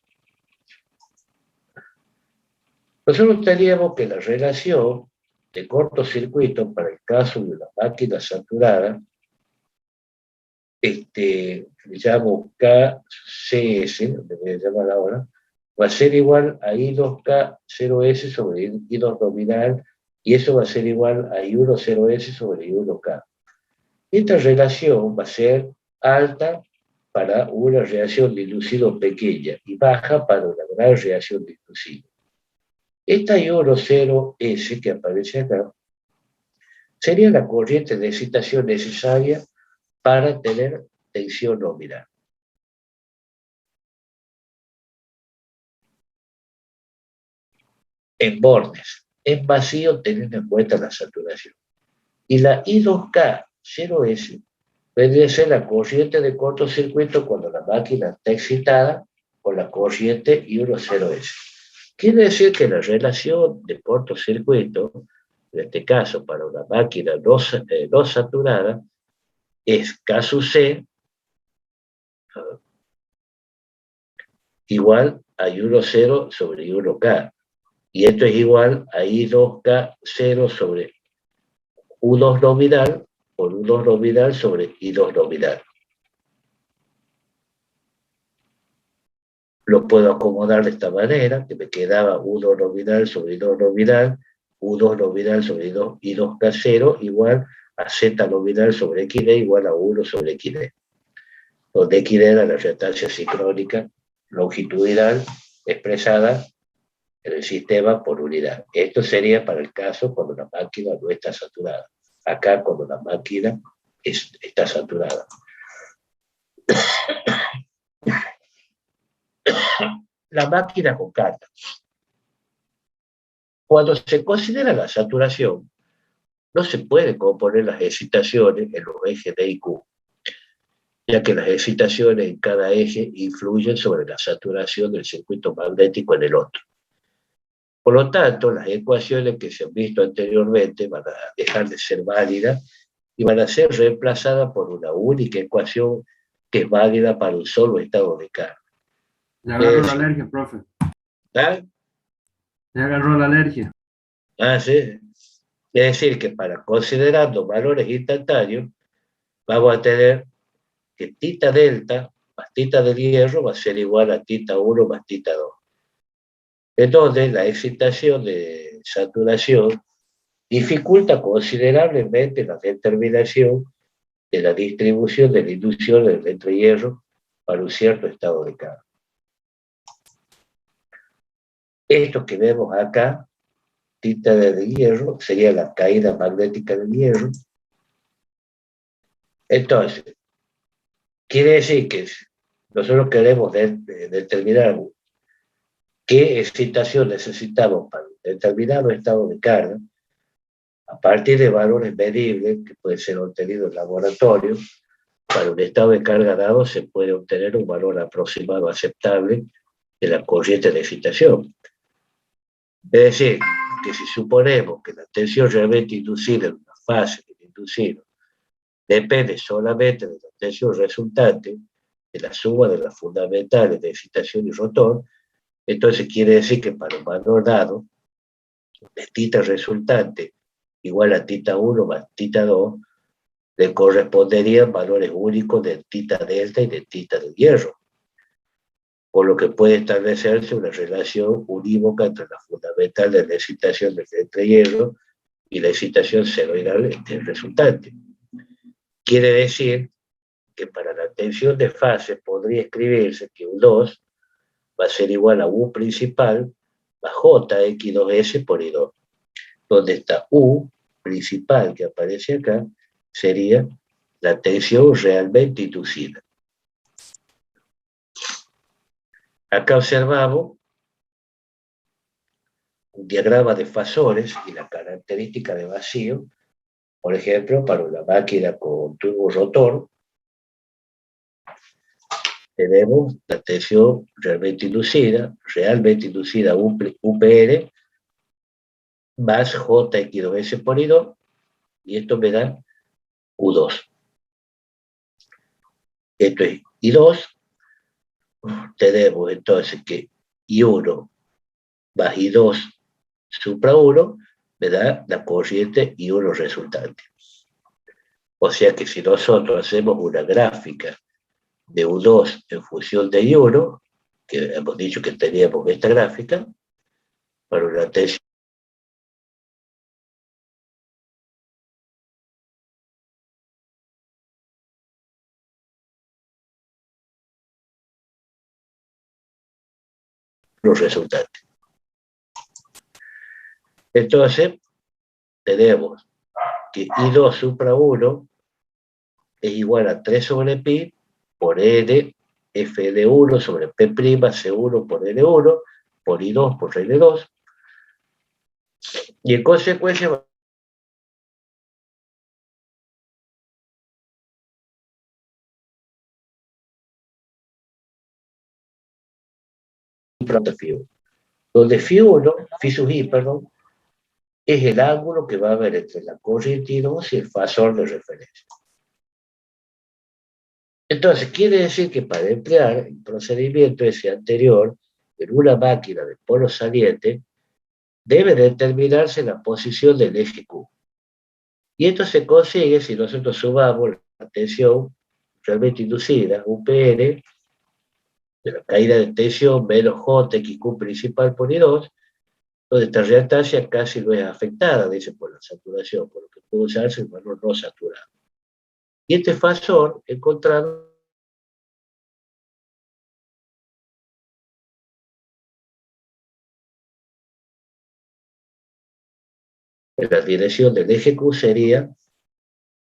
Speaker 2: Nosotros teníamos que la relación de cortocircuito para el caso de una máquina saturada, le llamo KCS, le voy a llamar ahora, va a ser igual a I2K0S sobre I2 nominal, y eso va a ser igual a I10S sobre I1K. Esta relación va a ser alta para una reacción de inducido pequeña y baja para una gran reacción de inducido. Esta I10S que aparece acá sería la corriente de excitación necesaria para tener tensión nominal. En bornes, en vacío teniendo en cuenta la saturación. Y la I2K0S vendría a ser la corriente de cortocircuito cuando la máquina está excitada con la corriente I10S. Quiere decir que la relación de cortocircuito, en este caso para una máquina no saturada, es K sub C igual a I10 sobre I1K. Y esto es igual a I2K0 sobre U2 nominal por U2 nominal sobre I2 nominal. Lo puedo acomodar de esta manera, que me quedaba U2 nominal sobre I2 nominal, U2 nominal sobre I2K0 igual a Z nominal sobre XD igual a 1 sobre XD, donde XD era la reactancia sincrónica longitudinal expresada en el sistema por unidad. Esto sería para el caso cuando la máquina no está saturada. Acá cuando la máquina está saturada. La máquina con carga. Cuando se considera la saturación, no se puede componer las excitaciones en los ejes D y Q, ya que las excitaciones en cada eje influyen sobre la saturación del circuito magnético en el otro. Por lo tanto, las ecuaciones que se han visto anteriormente van a dejar de ser válidas y van a ser reemplazadas por una única ecuación que es válida para un solo estado de carga.
Speaker 5: Ya agarró la alergia, profe.
Speaker 2: ¿Ah?
Speaker 5: Ya agarró la alergia.
Speaker 2: Ah, sí. Es decir, que para considerando valores instantáneos, vamos a tener que tita delta más tita del hierro va a ser igual a tita 1 más tita 2. Entonces, la excitación de saturación dificulta considerablemente la determinación de la distribución de la inducción del electrohierro para un cierto estado de carga. Esto que vemos acá, tita del hierro, sería la caída magnética del hierro. Entonces, quiere decir que nosotros queremos determinar qué excitación necesitamos para un determinado estado de carga, a partir de valores medibles que pueden ser obtenidos en laboratorio. Para un estado de carga dado se puede obtener un valor aproximado aceptable de la corriente de excitación. Es decir, que si suponemos que la tensión realmente inducida en una fase del inducido depende solamente de la tensión resultante de la suma de las fundamentales de excitación y rotor, entonces quiere decir que para un valor dado, de tita resultante igual a tita 1 más tita 2, le corresponderían valores únicos de tita delta y de tita del hierro, por lo que puede establecerse una relación unívoca entre la fundamental de la excitación del electrohierro y la excitación senoidal del resultante. Quiere decir que para la tensión de fase podría escribirse que U2 va a ser igual a U principal más JX2S por I2, donde está U principal que aparece acá sería la tensión realmente inducida. Acá observamos un diagrama de fasores y la característica de vacío, por ejemplo, para una máquina con turbo rotor, tenemos la tensión realmente inducida UPR, más JX2S por I2, y esto me da U2. Esto es I2. Tenemos entonces que I1 más I2 supra 1 me da la corriente y uno resultante. O sea que si nosotros hacemos una gráfica de U2 en función de I1, que hemos dicho que teníamos esta gráfica, para una tensión los resultantes. Entonces, tenemos que I2 supra 1 es igual a 3 sobre pi por N F de 1 sobre P' C1 por N1 por I2 por N2. Y en consecuencia, donde Φ1, Φ sub I, perdón, es el ángulo que va a haber entre la corriente I2 y el fasor de referencia. Entonces, quiere decir que para emplear el procedimiento ese anterior en una máquina de polo saliente, debe determinarse la posición del eje Q. Y esto se consigue si nosotros sumamos la tensión realmente inducida, UPN, de la caída de tensión menos JXQ principal por I2, donde esta reactancia casi no es afectada, dice, por la saturación, por lo que puede usarse el valor no saturado. Y este fasor encontrado en la dirección del eje Q sería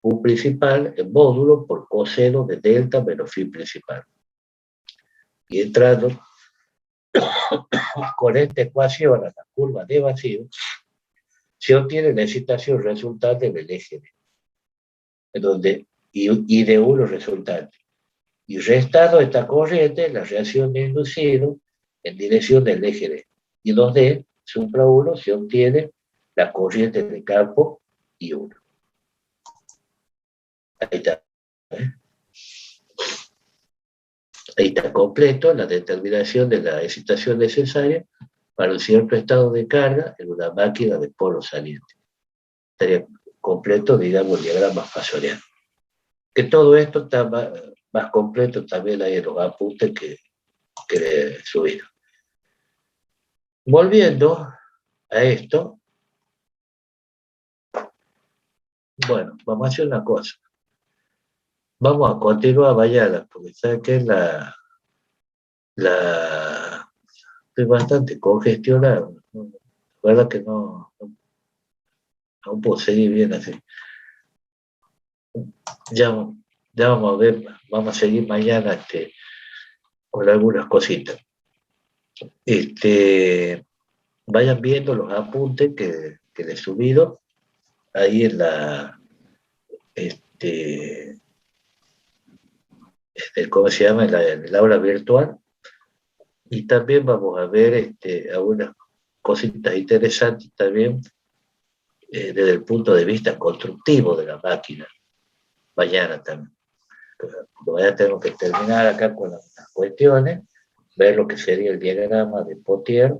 Speaker 2: Q principal en módulo por coseno de delta menos phi principal. Y entrando con esta ecuación a la curva de vacío, se obtiene la excitación resultante del eje D, en donde I de 1 resultante. Y restando esta corriente, la reacción de inducido en dirección del eje D. Y 2D, supra 1, se obtiene la corriente de campo I1. Ahí está. Ahí está completo la determinación de la excitación necesaria para un cierto estado de carga en una máquina de polo saliente. Estaría completo, digamos, el diagrama fasoriano. Que todo esto está más completo también hay en los apuntes que he subido. Volviendo a esto, bueno, vamos a hacer una cosa. Vamos a continuar mañana, porque sabe que estoy bastante congestionado. La verdad que no puedo seguir bien así. Ya vamos a ver, vamos a seguir mañana con algunas cositas. Vayan viendo los apuntes que les he subido ahí en ¿cómo se llama? En el aula virtual. Y también vamos a ver algunas cositas interesantes también desde el punto de vista constructivo de la máquina. Mañana también. Porque mañana tenemos que terminar acá con las cuestiones, ver lo que sería el diagrama de Pottier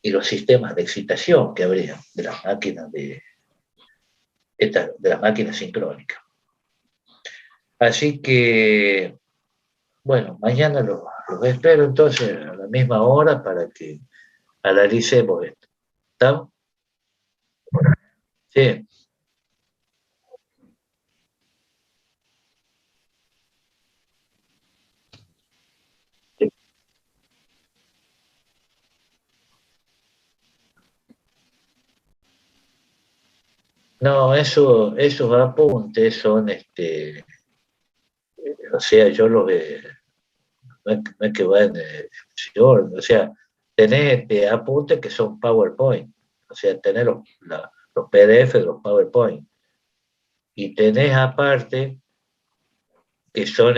Speaker 2: y los sistemas de excitación que habría de las máquinas de las máquinas sincrónicas. Así que, bueno, mañana los espero entonces a la misma hora para que analicemos esto. ¿Está? Sí. No, esos apuntes son, o sea, yo los no es que van o sea, tenés apuntes que son PowerPoint, o sea, tenés los PDF de los PowerPoint, y tenés aparte que son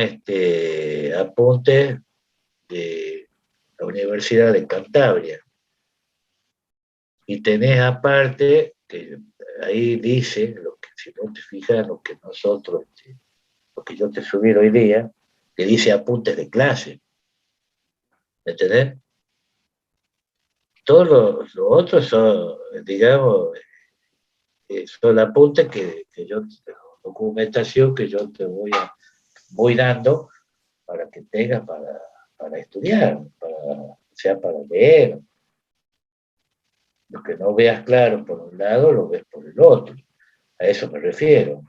Speaker 2: apuntes de la Universidad de Cantabria, y tenés aparte que ahí dice, si no te fijas, lo que nosotros, lo que yo te subí hoy día, que dice apuntes de clase, ¿me entendés? todo lo otro son, digamos, son apuntes que yo, documentación que yo te voy dando para que tengas para estudiar, o sea, para leer. Lo que no veas claro por un lado, lo ves por el otro. A eso me refiero.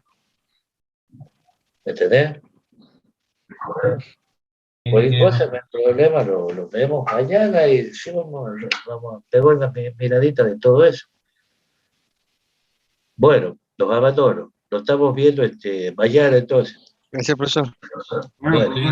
Speaker 2: ¿Me entendés? Cualquier cosa, no hay problema, lo vemos mañana y sí, vamos, te doy una miradita de todo eso. Bueno, los abandono. Lo estamos viendo mañana entonces.
Speaker 3: Gracias, profesor.
Speaker 5: Bueno,
Speaker 2: Bueno.
Speaker 5: profe.